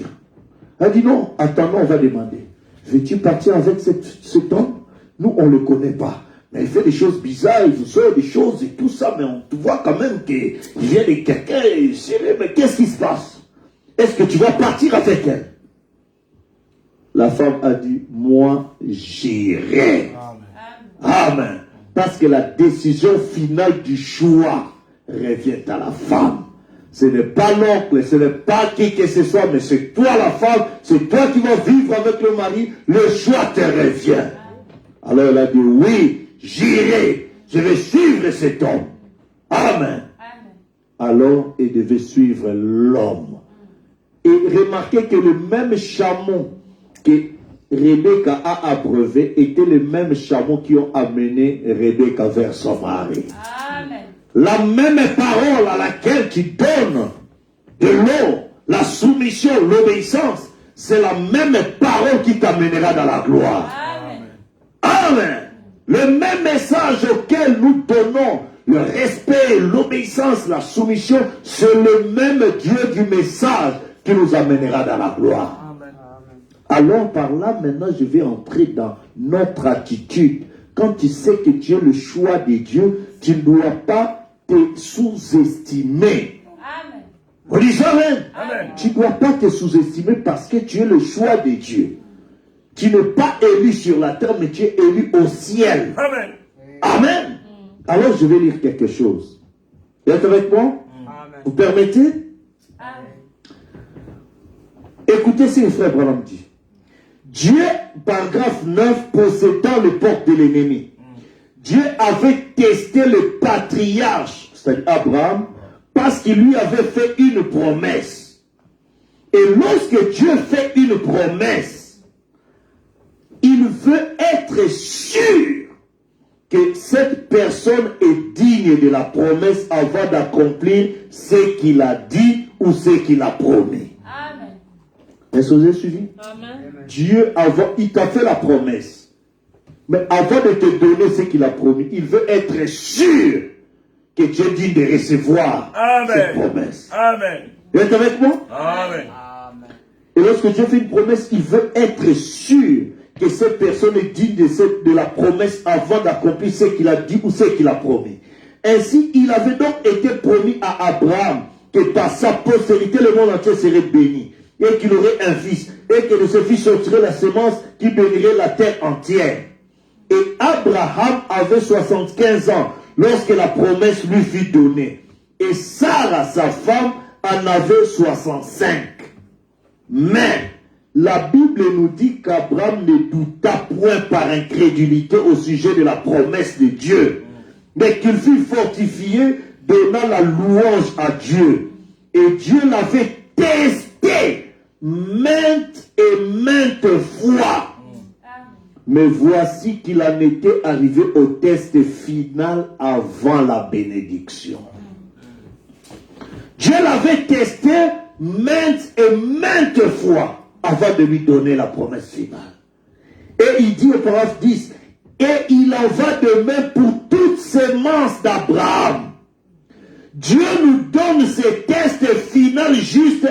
Elle dit, non, attendons, on va demander. Veux-tu partir avec cet homme? Nous, on ne le connaît pas. Mais il fait des choses bizarres, il vous sort des choses et tout ça, mais on voit quand même qu'il vient de quelqu'un et mais qu'est-ce qui se passe? Est-ce que tu vas partir avec elle? La femme a dit, moi, j'irai. Amen. Parce que la décision finale du choix revient à la femme. Ce n'est pas l'oncle, ce n'est pas qui que ce soit, mais c'est toi la femme, c'est toi qui vas vivre avec le mari, le choix te revient. Alors elle a dit, oui, j'irai, je vais suivre cet homme. Amen. Alors elle devait suivre l'homme. Et remarquez que le même chameau que Rebecca a abreuvé était le même chameau qui ont amené Rebecca vers son mari. Amen. La même parole à laquelle tu donnes de l'eau, la soumission, l'obéissance, c'est la même parole qui t'amènera dans la gloire. Amen. Amen. Le même message auquel nous donnons le respect, l'obéissance, la soumission, c'est le même Dieu du message qui nous amènera dans la gloire. Amen. Alors par là, maintenant, je vais entrer dans notre attitude. Quand tu sais que tu es le choix de Dieu, tu ne dois pas te sous-estimer. Amen. On dit amen. Amen. Tu ne dois pas te sous-estimer parce que tu es le choix de Dieu. Tu n'es pas élu sur la terre, mais tu es élu au ciel. Amen. Amen. Alors je vais lire quelque chose. Vous êtes avec moi? Amen. Vous permettez? Amen. Écoutez ce que frère Branham dit. Dieu, paragraphe 9, possédant les portes de l'ennemi. Dieu avait testé le patriarche, c'est-à-dire Abraham, parce qu'il lui avait fait une promesse. Et lorsque Dieu fait une promesse, il veut être sûr que cette personne est digne de la promesse avant d'accomplir ce qu'il a dit ou ce qu'il a promis. Amen. Est-ce que vous avez suivi? Amen. Dieu, il t'a fait la promesse. Mais avant de te donner ce qu'il a promis, il veut être sûr que tu es digne de recevoir cette promesse. Amen. Vous êtes avec moi? Amen. Et lorsque Dieu fait une promesse, il veut être sûr que cette personne est digne de la promesse avant d'accomplir ce qu'il a dit ou ce qu'il a promis. Ainsi, il avait donc été promis à Abraham que par sa postérité, le monde entier serait béni. Et qu'il aurait un fils. Et que de ce fils sortirait la semence qui bénirait la terre entière. Et Abraham avait 75 ans lorsque la promesse lui fut donnée. Et Sarah, sa femme, en avait 65. Mais la Bible nous dit qu'Abraham ne douta point par incrédulité au sujet de la promesse de Dieu, mais qu'il fut fortifié, donnant la louange à Dieu. Et Dieu l'avait testé maintes et maintes fois. Mais voici qu'il en était arrivé au test final avant la bénédiction. Dieu l'avait testé maintes et maintes fois avant de lui donner la promesse finale. Et il dit au paragraphe 10, et il en va de même pour toute sémence d'Abraham. Dieu nous donne ces tests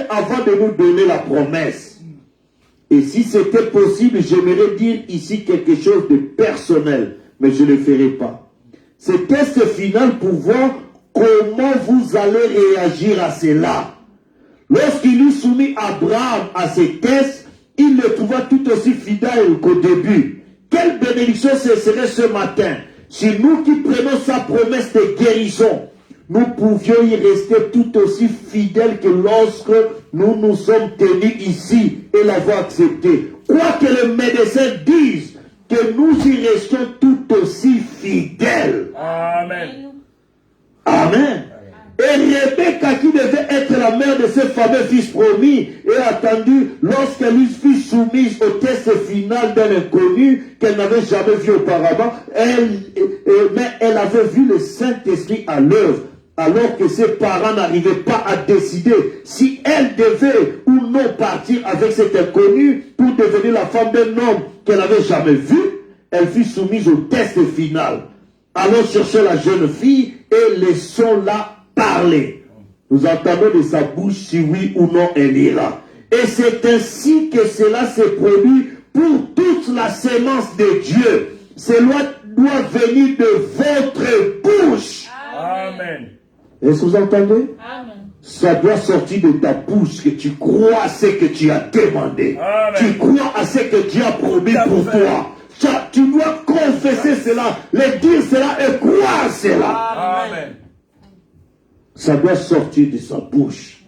avant de nous donner la promesse. Et si c'était possible, j'aimerais dire ici quelque chose de personnel, mais je ne le ferai pas. Ce test final pour voir comment vous allez réagir à cela. Lorsqu'il eut soumis Abraham à ces tests, il le trouva tout aussi fidèle qu'au début. Quelle bénédiction ce serait ce matin si nous qui prenons sa promesse de guérison, nous pouvions y rester tout aussi fidèles que lorsque nous nous sommes tenus ici et l'avons accepté. Quoi que les médecins disent, que nous y restions tout aussi fidèles. Amen. Amen. Et Rebecca, qui devait être la mère de ce fameux fils promis, et attendu lorsqu'elle fut soumise au test final d'un inconnu qu'elle n'avait jamais vu auparavant, mais elle avait vu le Saint-Esprit à l'œuvre, alors que ses parents n'arrivaient pas à décider si elle devait ou non partir avec cet inconnu pour devenir la femme d'un homme qu'elle n'avait jamais vu. Elle fut soumise au test final. Allons chercher la jeune fille et laissons-la parler. Nous entendons de sa bouche si oui ou non elle ira. Et c'est ainsi que cela s'est produit pour toute la sémence de Dieu. Cela doit venir de votre bouche. Amen. Est-ce que vous entendez? Amen. Ça doit sortir de ta bouche que tu crois à ce que tu as demandé. Amen. Tu crois à ce que Dieu a promis pour toi. Tu dois confesser cela, le dire cela et croire cela. Amen. Ça doit sortir de sa bouche.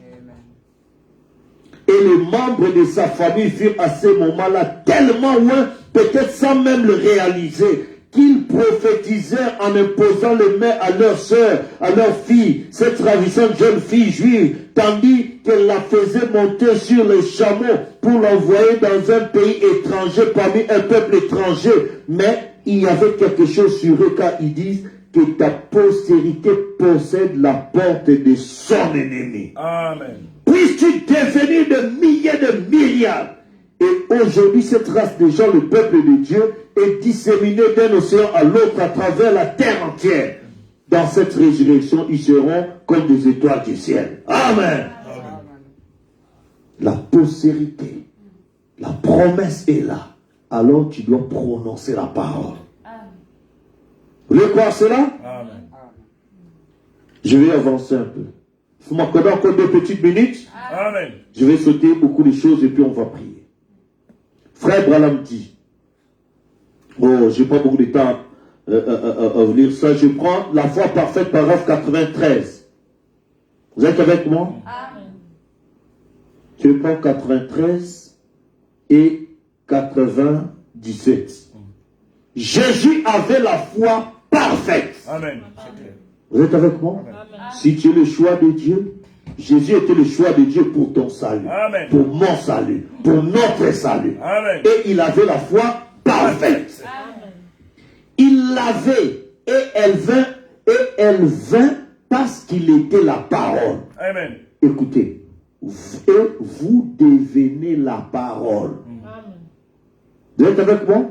Et les membres de sa famille furent à ce moment-là tellement loin, peut-être sans même le réaliser, qu'ils prophétisèrent en imposant les mains à leur sœur, à leur fille, cette ravissante jeune fille juive, tandis qu'elle la faisait monter sur les chameaux pour l'envoyer dans un pays étranger, parmi un peuple étranger. Mais il y avait quelque chose sur eux car ils disent que ta postérité possède la porte de son ennemi. Amen. Puisses-tu devenir de milliers de milliards. Et aujourd'hui, cette race de gens, le peuple de Dieu, est disséminée d'un océan à l'autre à travers la terre entière. Dans cette résurrection, ils seront comme des étoiles du ciel. Amen. Amen. La postérité, la promesse est là. Alors tu dois prononcer la parole. Vous voulez croire cela? Amen. Je vais avancer un peu. Vous m'accordez encore 2 petites minutes? Amen. Je vais sauter beaucoup de choses et puis on va prier. Frère Branham dit, oh, j'ai pas beaucoup de temps à vous lire ça. Je prends la foi parfaite, paragraphe 93. Vous êtes avec moi? Amen. Je prends 93 et 97. Jésus avait la foi parfaite. Amen. Vous êtes avec moi? Amen. Si tu es le choix de Dieu, Jésus était le choix de Dieu pour ton salut, Amen. pour mon salut, pour notre salut. Amen. Et il avait la foi parfaite. Amen. Il l'avait et elle vint parce qu'il était la parole. Amen. Écoutez, et vous devenez la parole. Amen. Vous êtes avec moi?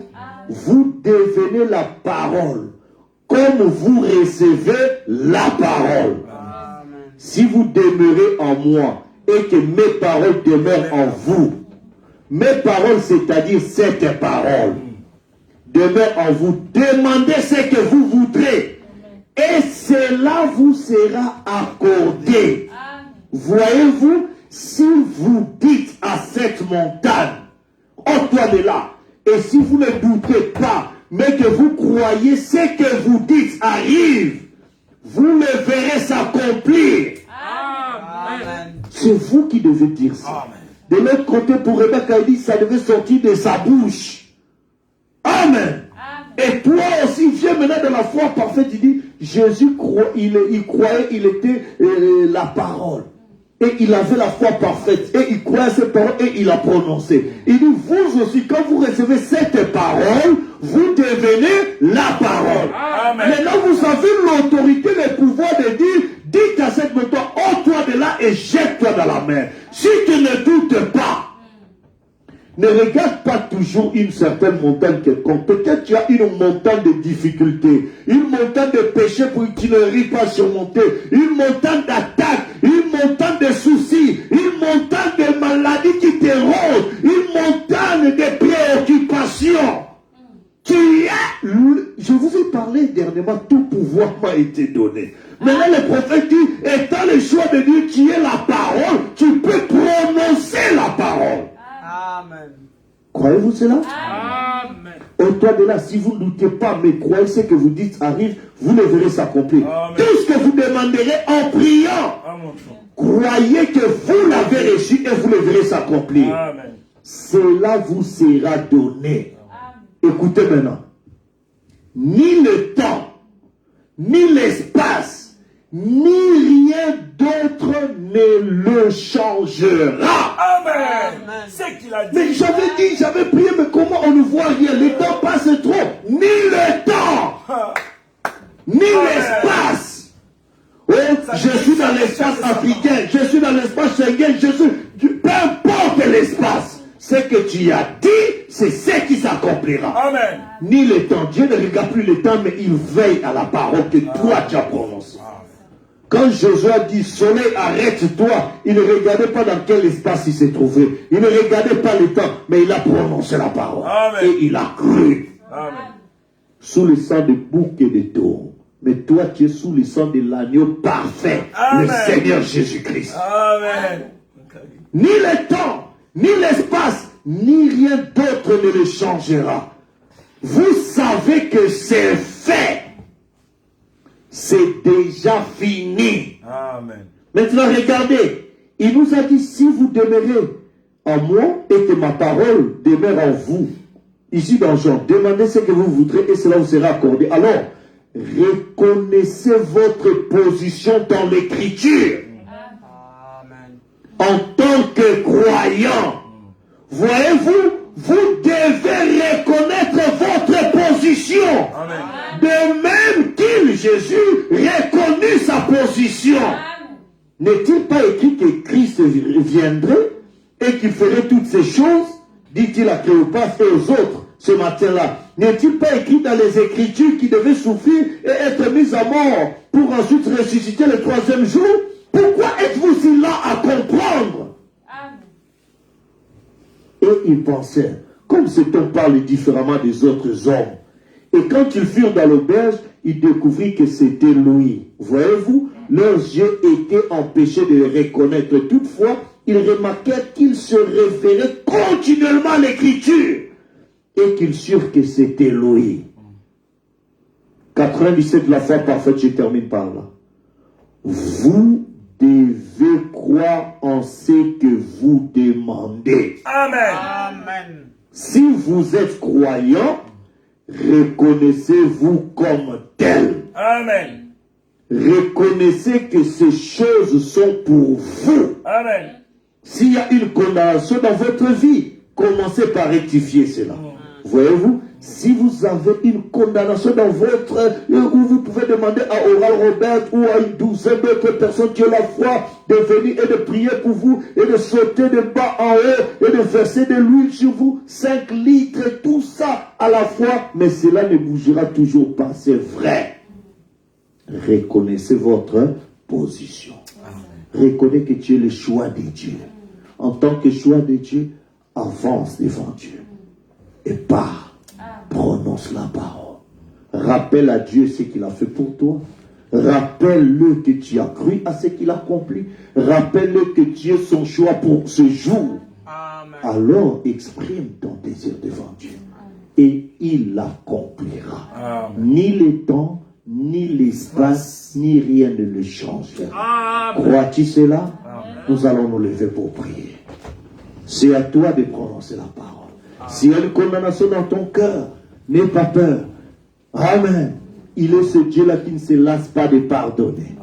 Vous devenez la parole comme vous recevez la parole. Si vous demeurez en moi et que mes paroles demeurent en vous, mes paroles, c'est-à-dire cette parole, demeurent en vous. Demandez ce que vous voudrez et cela vous sera accordé. Voyez-vous, si vous dites à cette montagne, ôte-toi de là, et si vous ne doutez pas, mais que vous croyez ce que vous dites arrive, vous le verrez s'accomplir. Amen. C'est vous qui devez dire ça. Amen. De l'autre côté, pour Rebecca, il dit ça devait sortir de sa bouche. Amen. Et toi aussi, viens maintenant de la foi parfaite. Il dit, Jésus il croyait, il était la parole. Et il avait la foi parfaite. Et il croyait à cette parole et il a prononcé. Il dit, vous aussi, quand vous recevez cette parole, vous devenez la parole. Amen. Maintenant, vous avez l'autorité, le pouvoir de dire, dites à cette montagne, ôte-toi de là et jette-toi dans la mer. Si tu ne doutes pas, ne regarde pas toujours une certaine montagne quelconque. Peut-être tu as une montagne de difficultés, une montagne de péchés pour que tu n'arrives pas à surmonter, une montagne d'attaques, une montagne de soucis, une montagne de maladies qui te rôdent, une montagne de préoccupations. Je vous ai parlé dernièrement, tout pouvoir m'a été donné. Maintenant, le prophète dit, étant le choix de Dieu qui est la parole, tu peux prononcer la parole. Amen. Croyez-vous cela? Amen. Au-delà de là, si vous ne doutez pas, mais croyez ce que vous dites arrive, vous le verrez s'accomplir. Amen. Tout ce que vous demanderez en priant, Amen. croyez que vous l'avez reçu et vous le verrez s'accomplir. Amen. Cela vous sera donné. Écoutez maintenant. Ni le temps, ni l'espace, ni rien d'autre ne le changera. Amen. C'est qu'il a dit. Mais j'avais prié, mais comment on ne voit rien? Le temps passe trop. Ni le temps, ni l'espace. Oh, je suis dans l'espace africain, je suis dans l'espace Schengen, peu importe l'espace. Ce que tu as dit, c'est ce qui s'accomplira. Amen. Ni le temps. Dieu ne regarde plus le temps, mais il veille à la parole que toi tu as prononcée. Quand Josué a dit, soleil, arrête-toi, il ne regardait pas dans quel espace il s'est trouvé. Il ne regardait pas le temps, mais il a prononcé la parole. Amen. Et il a cru. Amen. Sous le sang de bouc et de taureau. Mais toi, tu es sous le sang de l'agneau parfait, Amen. le Seigneur Jésus-Christ. Amen. Ni le temps, ni l'espace, ni rien d'autre ne le changera. Vous savez que c'est fait. C'est déjà fini. Amen. Maintenant, regardez. Il nous a dit, si vous demeurez en moi et que ma parole demeure en vous. Ici dans Jean, demandez ce que vous voudrez et cela vous sera accordé. Alors, reconnaissez votre position dans l'écriture. En tant que croyant, voyez-vous, vous devez reconnaître votre position. Amen. De même qu'il, Jésus, reconnut sa position. N'est-il pas écrit que Christ viendrait et qu'il ferait toutes ces choses, dit-il à Cléopas et aux autres ce matin-là? N'est-il pas écrit dans les Écritures qu'il devait souffrir et être mis à mort pour ensuite ressusciter le troisième jour? Pourquoi êtes-vous si là à comprendre? Et ils pensaient, comme cet homme parle différemment des autres hommes. Et quand ils furent dans l'auberge, ils découvrirent que c'était lui. Voyez-vous, leurs yeux étaient empêchés de le reconnaître. Toutefois, ils remarquèrent qu'il se référait continuellement à l'écriture. Et qu'ils surent que c'était lui. 97 de la foi parfaite, je termine par là. Vous devez croire en ce que vous demandez. Amen. Amen. Si vous êtes croyant, reconnaissez-vous comme tel. Amen. Reconnaissez que ces choses sont pour vous. Amen. S'il y a une condamnation dans votre vie, commencez par rectifier cela. Voyez-vous, si vous avez une condamnation dans votre... où vous pouvez demander à Oral Robert ou à une douzaine d'autres personnes qui ont la foi de venir et de prier pour vous et de sauter de bas en haut et de verser de l'huile sur vous, 5 litres, tout ça à la fois, mais cela ne bougera toujours pas, c'est vrai. Reconnaissez votre position. Reconnaissez que tu es le choix de Dieu. En tant que choix de Dieu, avance devant Dieu. Et pars. Prononce la parole. Rappelle à Dieu ce qu'il a fait pour toi. Rappelle-le que tu as cru à ce qu'il a accompli. Rappelle-le que tu es son choix pour ce jour. Amen. Alors exprime ton désir devant Dieu. Et il l'accomplira. Amen. Ni le temps, ni l'espace, ni rien ne le changera. Amen. Crois-tu cela? Amen. Nous allons nous lever pour prier. C'est à toi de prononcer la parole. S'il y a une condamnation dans ton cœur, n'aie pas peur. Amen. Il est ce Dieu-là qui ne se lasse pas de pardonner.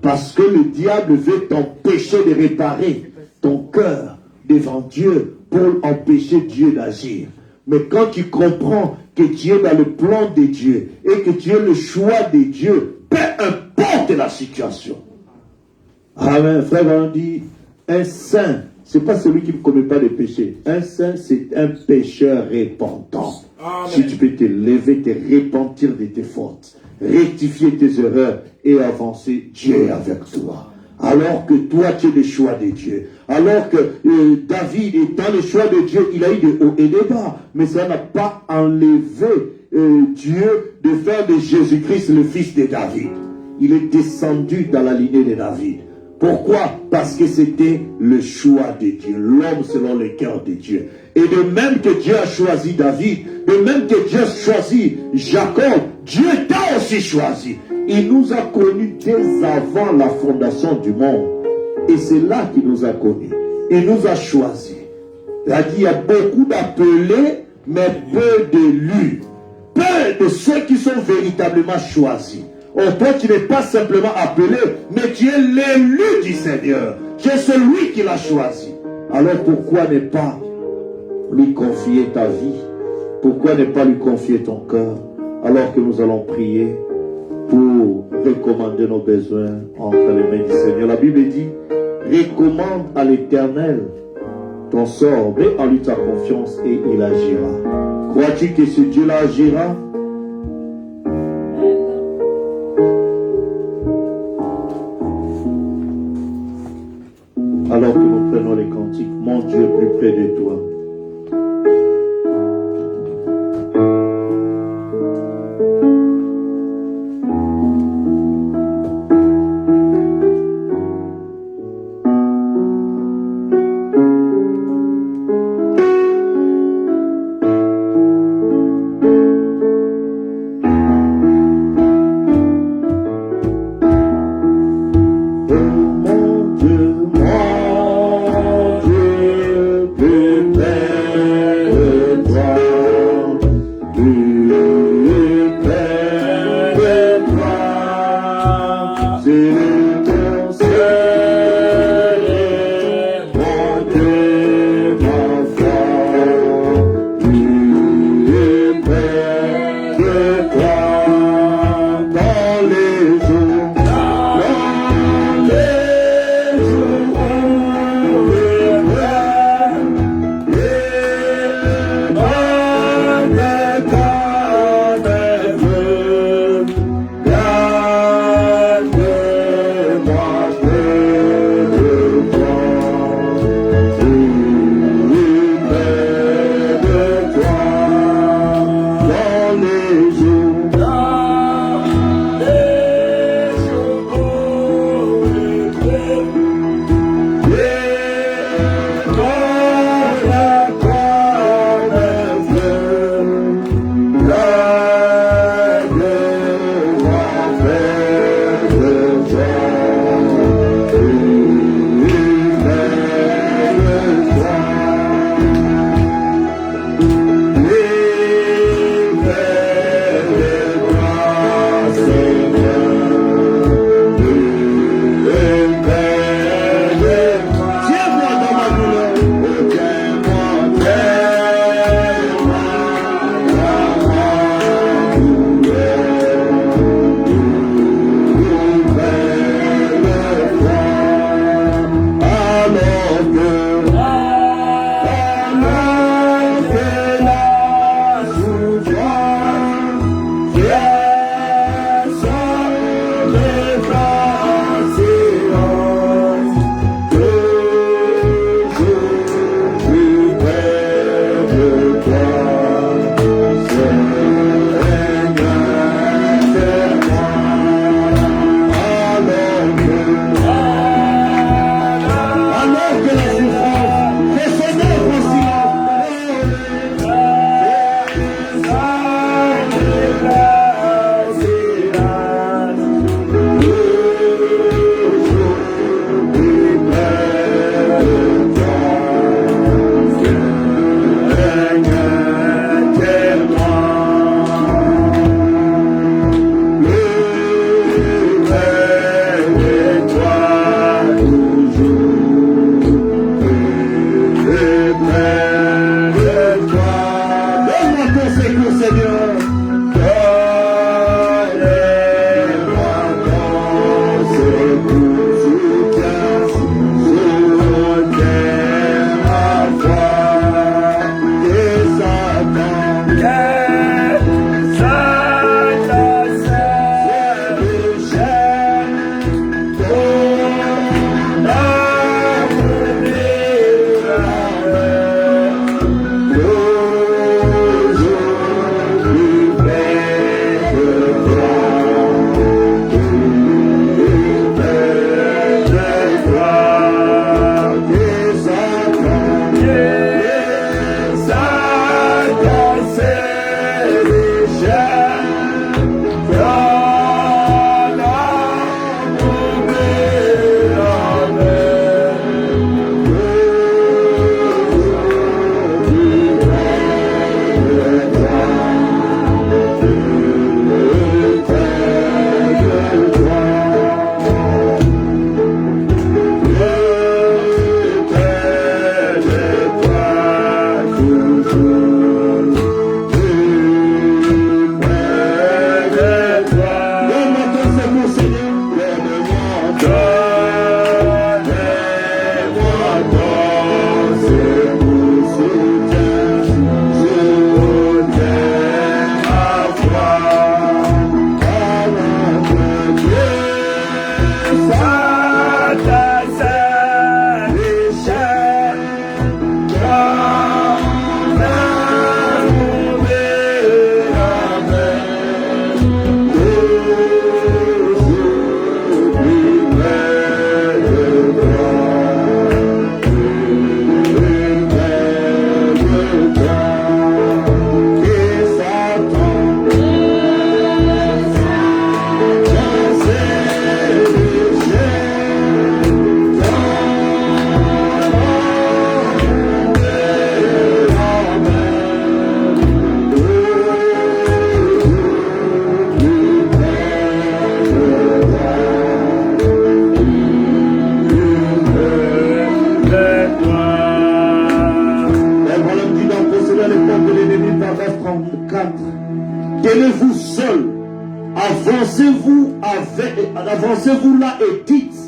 Parce que le diable veut t'empêcher de réparer ton cœur devant Dieu pour empêcher Dieu d'agir. Mais quand tu comprends que tu es dans le plan de Dieu et que tu es le choix de Dieu, peu importe la situation. Amen. Frère, on dit, un saint c'est pas celui qui ne commet pas de péché. Un saint, c'est un pécheur repentant. Amen. Si tu peux te lever, te repentir de tes fautes, rectifier tes erreurs et avancer, Dieu est avec toi. Alors que toi, tu es le choix de Dieu. Alors que David étant le choix de Dieu, il a eu des hauts et des bas. Mais ça n'a pas enlevé Dieu de faire de Jésus-Christ le fils de David. Il est descendu dans la lignée de David. Pourquoi? Parce que c'était le choix de Dieu, l'homme selon le cœur de Dieu. Et de même que Dieu a choisi David, de même que Dieu a choisi Jacob, Dieu t'a aussi choisi. Il nous a connus dès avant la fondation du monde. Et c'est là qu'il nous a connus. Il nous a choisis. Il a dit, il y a beaucoup d'appelés, mais peu d'élus. Peu de ceux qui sont véritablement choisis. Oh, toi, tu n'es pas simplement appelé, mais tu es l'élu du Seigneur. Tu es celui qui l'a choisi. Alors pourquoi ne pas lui confier ta vie? Pourquoi ne pas lui confier ton cœur? Alors que nous allons prier pour recommander nos besoins entre les mains du Seigneur. La Bible dit, recommande à l'Éternel ton sort, mets en lui ta confiance et il agira. Crois-tu que ce Dieu-là agira? Alors que nous prenons les cantiques, mon Dieu plus près de toi. Avancez-vous là et dites,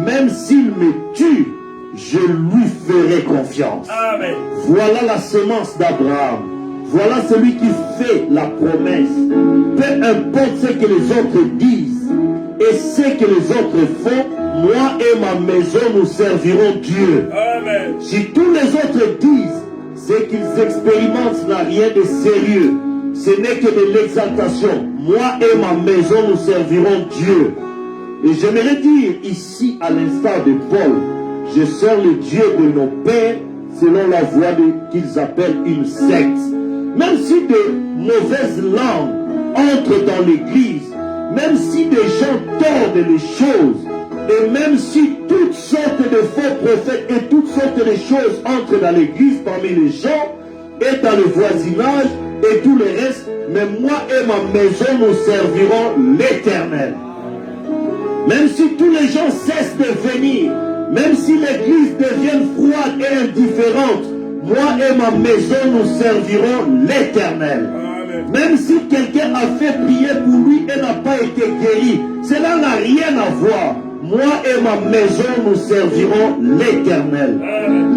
même s'il me tue, je lui ferai confiance. Amen. Voilà la semence d'Abraham. Voilà celui qui fait la promesse. Peu importe ce que les autres disent et ce que les autres font, moi et ma maison nous servirons Dieu. Amen. Si tous les autres disent, c'est qu'ils expérimentent n'a rien de sérieux. Ce n'est que de l'exaltation. Moi et ma maison nous servirons Dieu. Et j'aimerais dire ici, à l'instar de Paul, je sers le Dieu de nos pères selon la voie qu'ils appellent une secte. Même si de mauvaises langues entrent dans l'église, même si des gens tordent les choses, et même si toutes sortes de faux prophètes et toutes sortes de choses entrent dans l'église parmi les gens et dans le voisinage et tout le reste, mais moi et ma maison nous servirons l'Éternel. Même si tous les gens cessent de venir, même si l'église devient froide et indifférente, moi et ma maison nous servirons l'Éternel. Même si quelqu'un a fait prier pour lui et n'a pas été guéri, cela n'a rien à voir. Moi et ma maison nous servirons l'Éternel.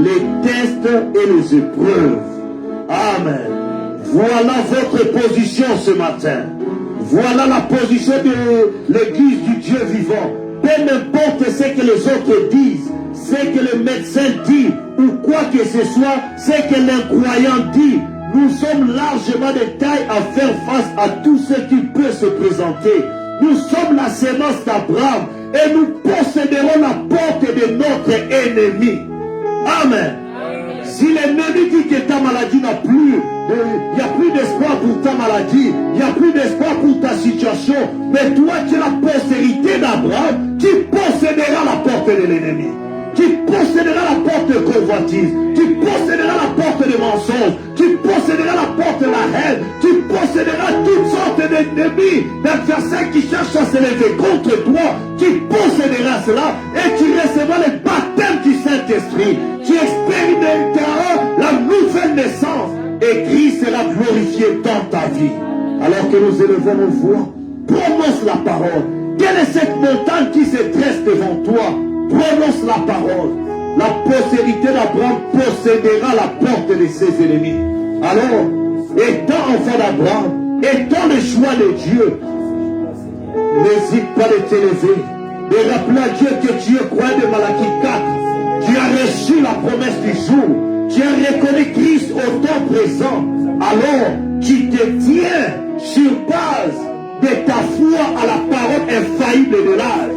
Les tests et les épreuves. Amen. Voilà votre position ce matin. Voilà la position de l'église du Dieu vivant. Peu importe ce que les autres disent, ce que le médecin dit, ou quoi que ce soit, ce que l'incroyant dit, nous sommes largement de taille à faire face à tout ce qui peut se présenter. Nous sommes la sémence d'Abraham et nous posséderons la porte de notre ennemi. Amen. Si l'ennemi dit que ta maladie n'a plus, il n'y a plus d'espoir pour ta maladie, il n'y a plus d'espoir pour ta situation, mais toi tu es la postérité d'Abraham qui possédera la porte de l'ennemi, qui possédera la porte de convoitise, qui possédera la porte de mensonge, qui possédera la porte de la haine, qui possédera toutes sortes d'ennemis, d'adversaires qui cherchent à se lever contre toi, qui possédera cela et qui recevra le baptême du Saint-Esprit, qui expérimentera la nouvelle naissance et Christ sera glorifié dans ta vie. Alors que nous élevons nos voix, prononce la parole. Quelle est cette montagne qui se dresse devant toi? Prononce la parole. La postérité d'Abraham possédera la porte de ses ennemis. Alors, étant enfant d'Abraham, étant le choix de Dieu, n'hésite pas de t'élever, de rappeler à Dieu que tu es croyant de Malachie 4. Tu as reçu la promesse du jour. Tu as reconnu Christ au temps présent. Alors, tu te tiens sur base de ta foi à la parole infaillible de l'âge.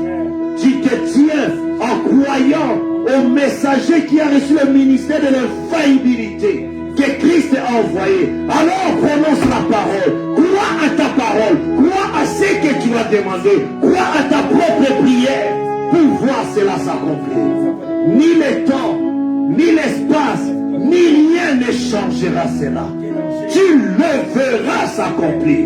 Tu te tiens en croyant au messager qui a reçu le ministère de l'infaillibilité que Christ a envoyé. Alors prononce la parole, crois à ta parole, crois à ce que tu vas demander, crois à ta propre prière pour voir cela s'accomplir. Ni le temps, ni l'espace, ni rien ne changera cela. Tu le verras s'accomplir.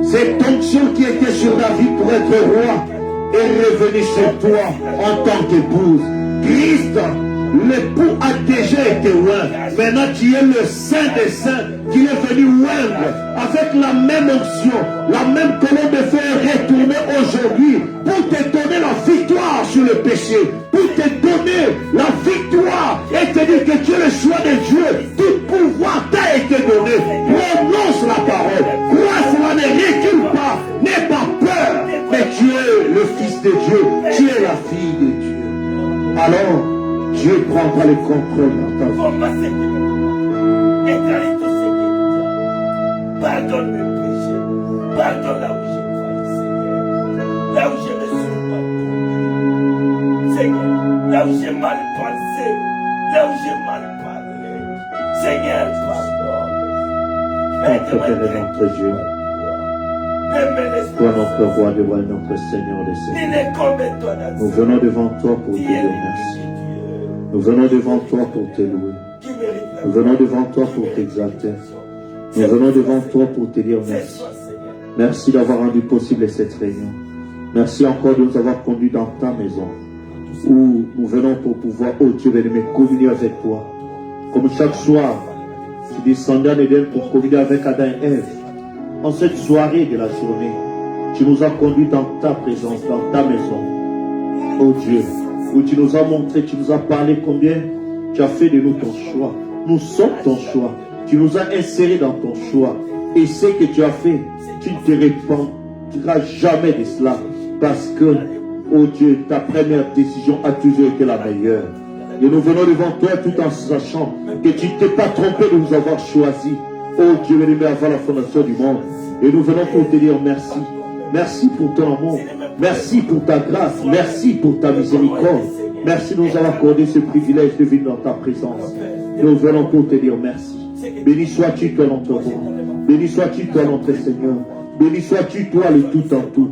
Cette onction qui était sur David pour être roi est revenue sur toi en tant qu'épouse. Christ, l'époux a déjà été oint. Maintenant tu es le Saint des Saints qui est venu oindre avec la même onction, la même colonne de feu retournée aujourd'hui pour te donner la victoire sur le péché, pour te donner la victoire et te dire que tu es le choix de Dieu. Tout pouvoir t'a été donné. Prononce la parole. Crois cela, ne recule pas, n'aie pas peur. Mais tu es le Fils de Dieu, tu es la fille de Dieu. Alors, Dieu prendra le contrôle dans ta vie. Pardonne mes péchés. Pardonne là où j'ai failli, Seigneur. Là où je me suis mal conduit. Seigneur, là où j'ai mal pensé. Là où j'ai mal parlé. Seigneur, pardonne. Notre Père et notre Dieu, toi notre roi de roi et notre Seigneur des Seigneurs, nous venons devant toi pour te dire merci. Nous venons devant toi pour te louer. Nous venons devant toi pour t'exalter. Nous venons devant toi pour te dire merci. Merci d'avoir rendu possible cette réunion. Merci encore de nous avoir conduits dans ta maison, où nous venons pour pouvoir, oh Dieu bien-aimé, communier avec toi. Comme chaque soir, tu descendais en Éden pour communier avec Adam et Ève. En cette soirée de la journée, Tu nous as conduits dans ta présence, dans ta maison. Oh Dieu, où tu nous as montré, tu nous as parlé combien tu as fait de nous ton choix. Nous sommes ton choix. Tu nous as insérés dans ton choix. Et ce que tu as fait, tu ne te repentiras jamais de cela. Parce que, oh Dieu, ta première décision a toujours été la meilleure. Et nous venons devant toi tout en sachant que tu ne t'es pas trompé de nous avoir choisis. Oh Dieu, bien-aimé, avant la fondation du monde. Et nous venons pour te dire merci. Merci pour ton amour. Merci pour ta grâce. Merci pour ta miséricorde. Merci de nous avoir accordé ce privilège de vivre dans ta présence. Nous venons pour te dire merci. Béni sois-tu, toi, notre roi. Béni sois-tu, toi, notre Seigneur. Béni sois-tu, toi, le tout en tout.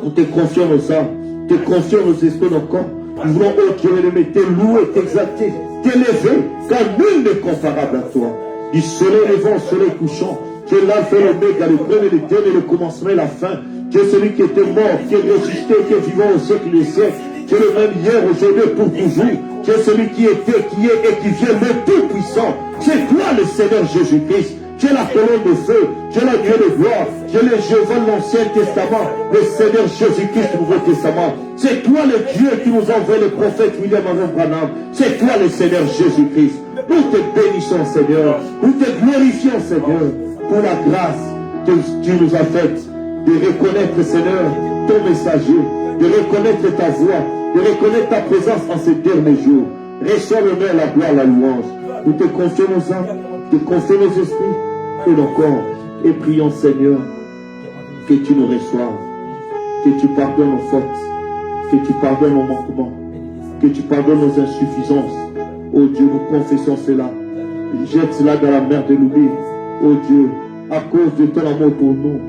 Nous te confions nos âmes, te confions nos esprits, nos corps. Nous voulons, oh Dieu, te louer, t'exalter, t'élever, car nul n'est comparable à toi. Du soleil levant au soleil couchant, tu es l'alpha et l'oméga, le premier, le dernier, le commencement et la fin. Tu es celui qui était mort, qui est ressuscité, qui est vivant au siècle des siècles. Tu es le même hier, aujourd'hui, pour toujours. Tu es celui qui était, qui est et qui vient, le Tout-Puissant. C'est toi le Seigneur Jésus-Christ. Tu es la colonne de feu, tu es la Dieu de gloire, tu es le Jéhovah de l'Ancien Testament, le Seigneur Jésus-Christ du Nouveau Testament. C'est toi le Dieu qui nous a envoyé le prophète William Branham. C'est toi le Seigneur Jésus-Christ. Nous te bénissons, Seigneur. Nous te glorifions, Seigneur, pour la grâce que tu nous as faite de reconnaître, Seigneur, ton messager, de reconnaître ta voix, de reconnaître ta présence en ces derniers jours. Reçois l'honneur, la gloire, la louange. Nous te confions nos âmes, te confions nos esprits et nos corps. Et prions, Seigneur, que tu nous reçoives, que tu pardonnes nos fautes, que tu pardonnes nos manquements, que tu pardonnes nos insuffisances. Oh Dieu, nous confessons cela. Jette cela dans la mer de l'oubli. Oh Dieu, à cause de ton amour pour nous.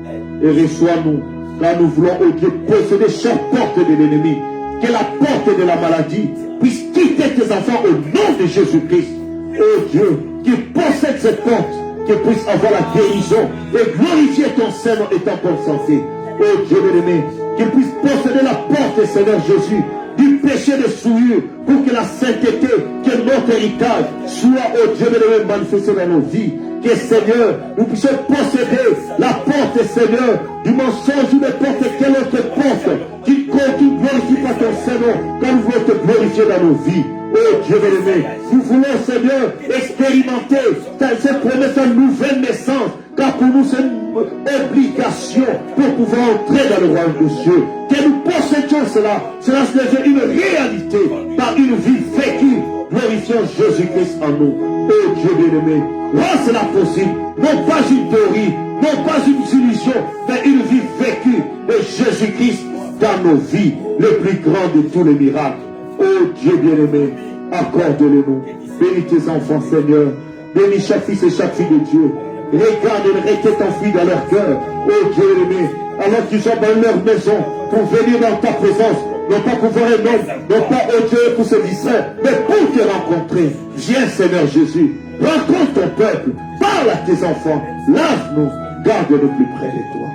Et reçois-nous, car nous voulons, oh Dieu, posséder chaque porte de l'ennemi. Que la porte de la maladie puisse quitter tes enfants au nom de Jésus-Christ. Oh Dieu, qui possède cette porte, qui puisse avoir la guérison et glorifier ton Seigneur et ta bonne santé. Oh Dieu bien-aimé, qu'il puisse posséder la porte, Seigneur Jésus, du péché de souillure, pour que la sainteté, que notre héritage soit, oh Dieu bien-aimé, manifesté dans nos vies. Que Seigneur, nous puissions posséder la porte, Seigneur, du mensonge ou de porte quelle autre porte qui glorifie pas ton Seigneur, car nous voulons te glorifier dans nos vies. Oh Dieu bien-aimé, nous voulons, Seigneur, expérimenter cette promesse de nouvelle naissance, car pour nous c'est une obligation pour pouvoir entrer dans le royaume des cieux. Que nous possédions cela, cela se devient une réalité par une vie vécue, glorifiant Jésus-Christ en nous. Oh Dieu bien-aimé, rends cela possible, non pas une théorie, non pas une illusion, mais une vie vécue de Jésus-Christ dans nos vies, le plus grand de tous les miracles. Oh Dieu bien-aimé, accorde-le-nous. Bénis tes enfants, Seigneur. Bénis chaque fils et chaque fille de Dieu. Regarde les requêtes enfouies dans leur cœur. Oh Dieu bien-aimé, alors qu'ils sont dans leur maison pour venir dans ta présence, non pas pour voir un homme, non pas, oh Dieu, pour se distraire, mais pour te rencontrer. Viens, Seigneur Jésus, rencontre ton peuple, parle à tes enfants, lave-nous, garde-nous plus près de toi.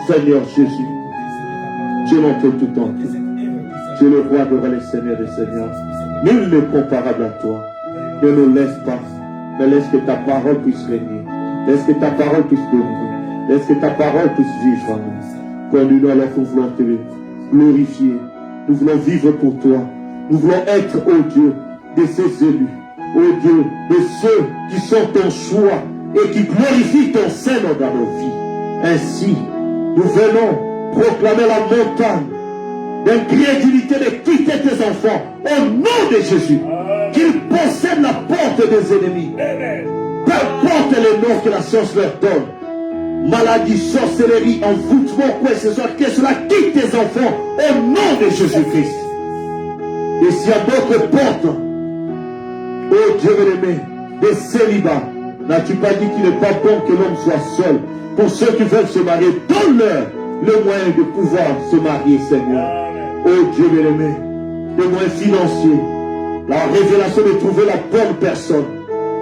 Seigneur Jésus, tu es notre tout en tout. Tu es le roi de rois, le Seigneur des seigneurs. Nul n'est comparable à toi. Ne nous laisse pas, mais laisse que ta parole puisse régner. Laisse que ta parole puisse dominer. Laisse que ta parole puisse vivre en nous. Conduis-nous alors que nous voulons te glorifier. Nous voulons vivre pour toi. Nous voulons être, oh Dieu, de ces élus. Oh Dieu, de ceux qui sont ton choix et qui glorifient ton Seigneur dans nos vies. Ainsi, nous venons proclamer la montagne d'incrédulité de quitter tes enfants au nom de Jésus. Qu'ils possèdent la porte des ennemis. Peu importe les noms que la science leur donne. Maladie, sorcellerie, envoûtement, quoi que ce soit, que cela quitte tes enfants au nom de Jésus-Christ. Et s'il y a d'autres portes, oh Dieu bien-aimé, de célibat, n'as-tu pas dit qu'il n'est pas bon que l'homme soit seul? Pour ceux qui veulent se marier, donne-leur le moyen de pouvoir se marier, Seigneur. Oh Dieu bien-aimé, le moyen financier, la révélation de trouver la bonne personne.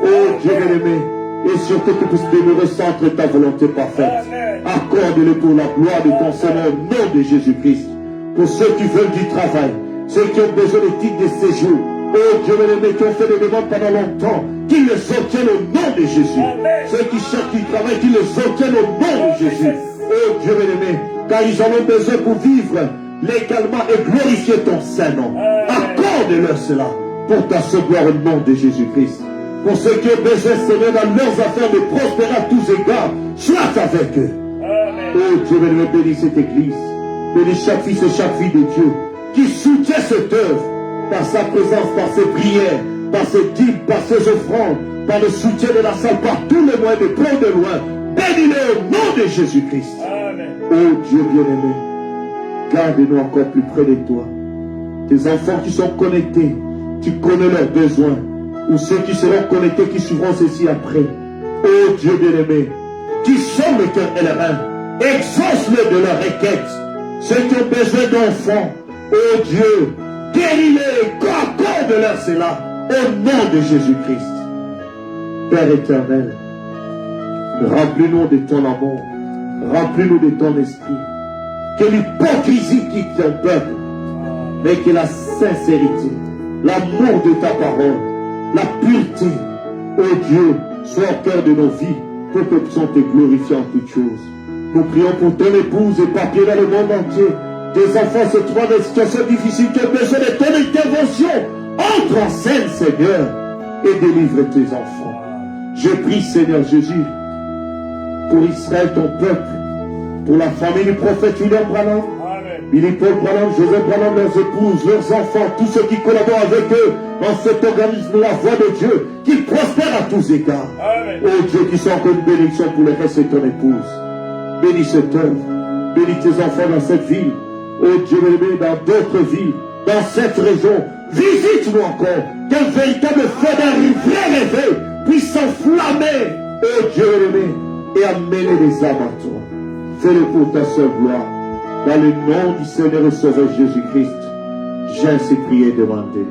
Oh Dieu bien-aimé, et surtout que puisse demeurer centre ta volonté parfaite. Accorde-le pour la gloire de ton Seigneur au nom de Jésus-Christ. Pour ceux qui veulent du travail, ceux qui ont besoin de titres de séjour, oh Dieu bien-aimé, qui ont fait des demandes pendant longtemps, qu'ils les obtiennent au nom de Jésus. Ceux qui cherchent du travail, qu'ils les obtiennent au nom de Jésus. Oh Dieu bien-aimé, car ils en ont besoin pour vivre légalement et glorifier ton Saint-Nom. Accorde-leur cela pour ta seule gloire au nom de Jésus-Christ. Pour ceux qui ont besoin, Seigneur, dans leurs affaires de prospérer à tous égards, sois avec eux. Oh Dieu, bénis cette église. Bénis chaque fils et chaque fille de Dieu qui soutient cette œuvre par sa présence, par ses prières, par ses dîmes, par ses offrandes, par le soutien de la salle, par tous les moyens de près ou de loin. Bénis-les au nom de Jésus-Christ. Oh Dieu bien-aimé, garde-nous encore plus près de toi. Tes enfants qui sont connectés, tu connais leurs besoins. Ou ceux qui seront connectés, qui suivront ceci après. Oh Dieu bien-aimé, qui sont le cœur et les reins, exauce-les de leurs requêtes. Ceux qui ont besoin d'enfants, oh Dieu, guéris-les, accorde-leur cela, au nom de Jésus-Christ. Père éternel, remplis-nous de ton amour, remplis-nous de ton esprit. Que l'hypocrisie quitte ton peuple, mais que la sincérité, l'amour de ta parole, la pureté, oh Dieu, soit au cœur de nos vies, pour que nous puissions te glorifier en toutes choses. Nous prions pour ton épouse et papier dans le monde entier. Tes enfants se trouvent dans des situations difficiles, qui ont besoin de ton intervention. Entre en scène, Seigneur, et délivre tes enfants. Je prie, Seigneur Jésus, pour Israël, ton peuple, pour la famille du prophète William Branham, Billy Paul Branham, Joseph Branham, leurs épouses, leurs enfants, tous ceux qui collaborent avec eux dans cet organisme, la voix de Dieu, qu'ils prospèrent à tous égards. Oh Dieu, qui soit encore une bénédiction pour le reste de ton épouse. Bénis cette œuvre, bénis tes enfants dans cette ville. Oh Dieu, bénis dans d'autres villes, dans cette région. Visite-nous encore, qu'un véritable feu d'un vrai réveil puisse s'enflammer, oh Dieu aimé, et amener les âmes à toi. Fais-le pour ta seule gloire. Dans le nom du Seigneur et Sauveur Jésus-Christ, j'ai ainsi prié et demandé.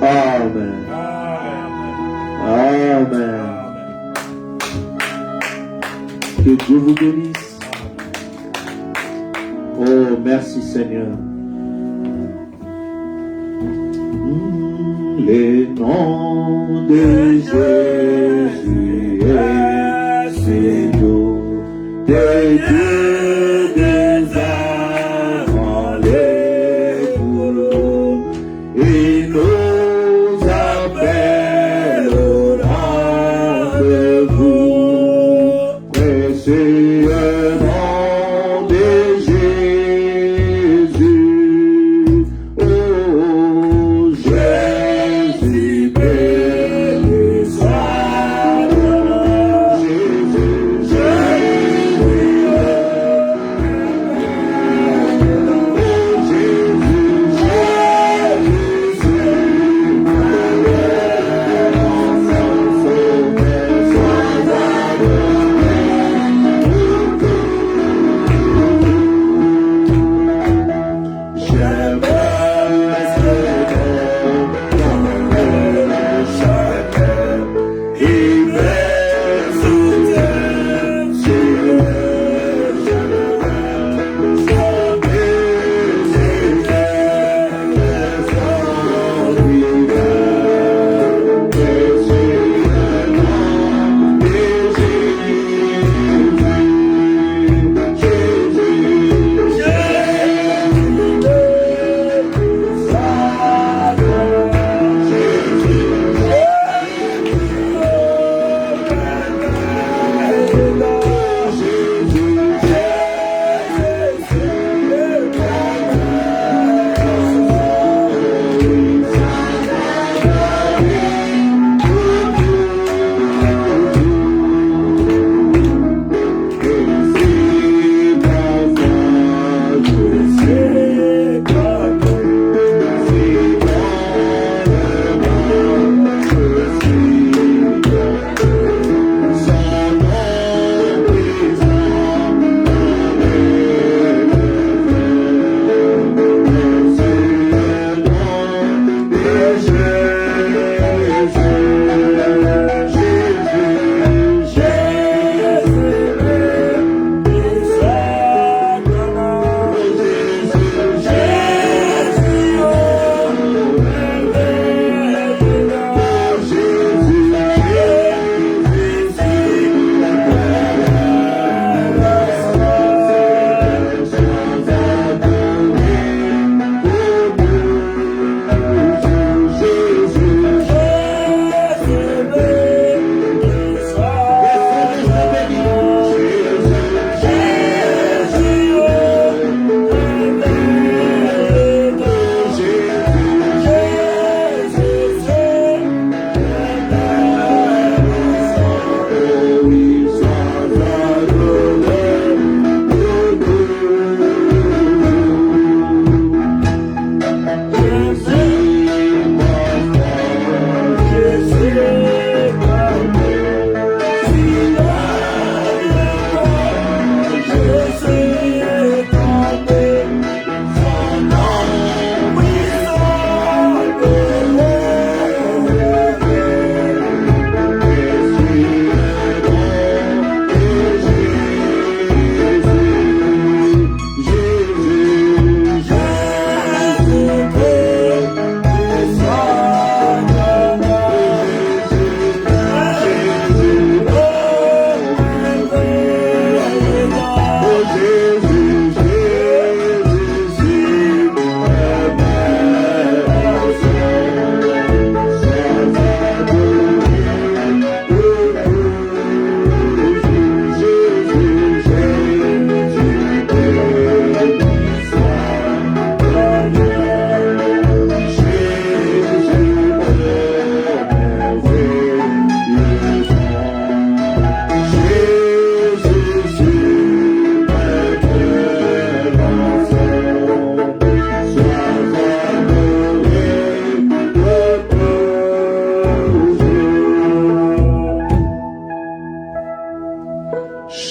Amen. Amen. Que Dieu vous bénisse. Oh, merci Seigneur. Le nom de Jésus est Seigneur de Dieu des enfants les courants. Il nous appelle au rendez-vous. Précieux nom de Jésus. Oh Jésus, béni soit. Jésus, Jésus.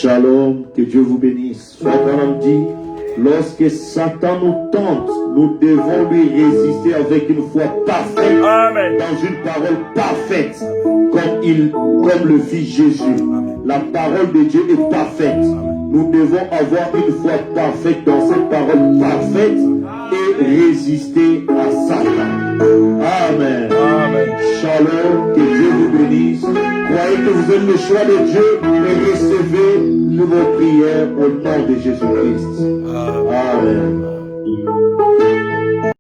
Shalom, que Dieu vous bénisse. Frère Branham dit, lorsque Satan nous tente, nous devons lui résister avec une foi parfaite, Amen. dans une parole parfaite, comme le fit Jésus. La parole de Dieu est parfaite. Nous devons avoir une foi parfaite dans cette parole parfaite et résister à Satan. Amen. Amen. Shalom, que Dieu vous bénisse. Croyez que vous êtes le choix de Dieu et recevez vos prières au nom de Jésus-Christ. Amen.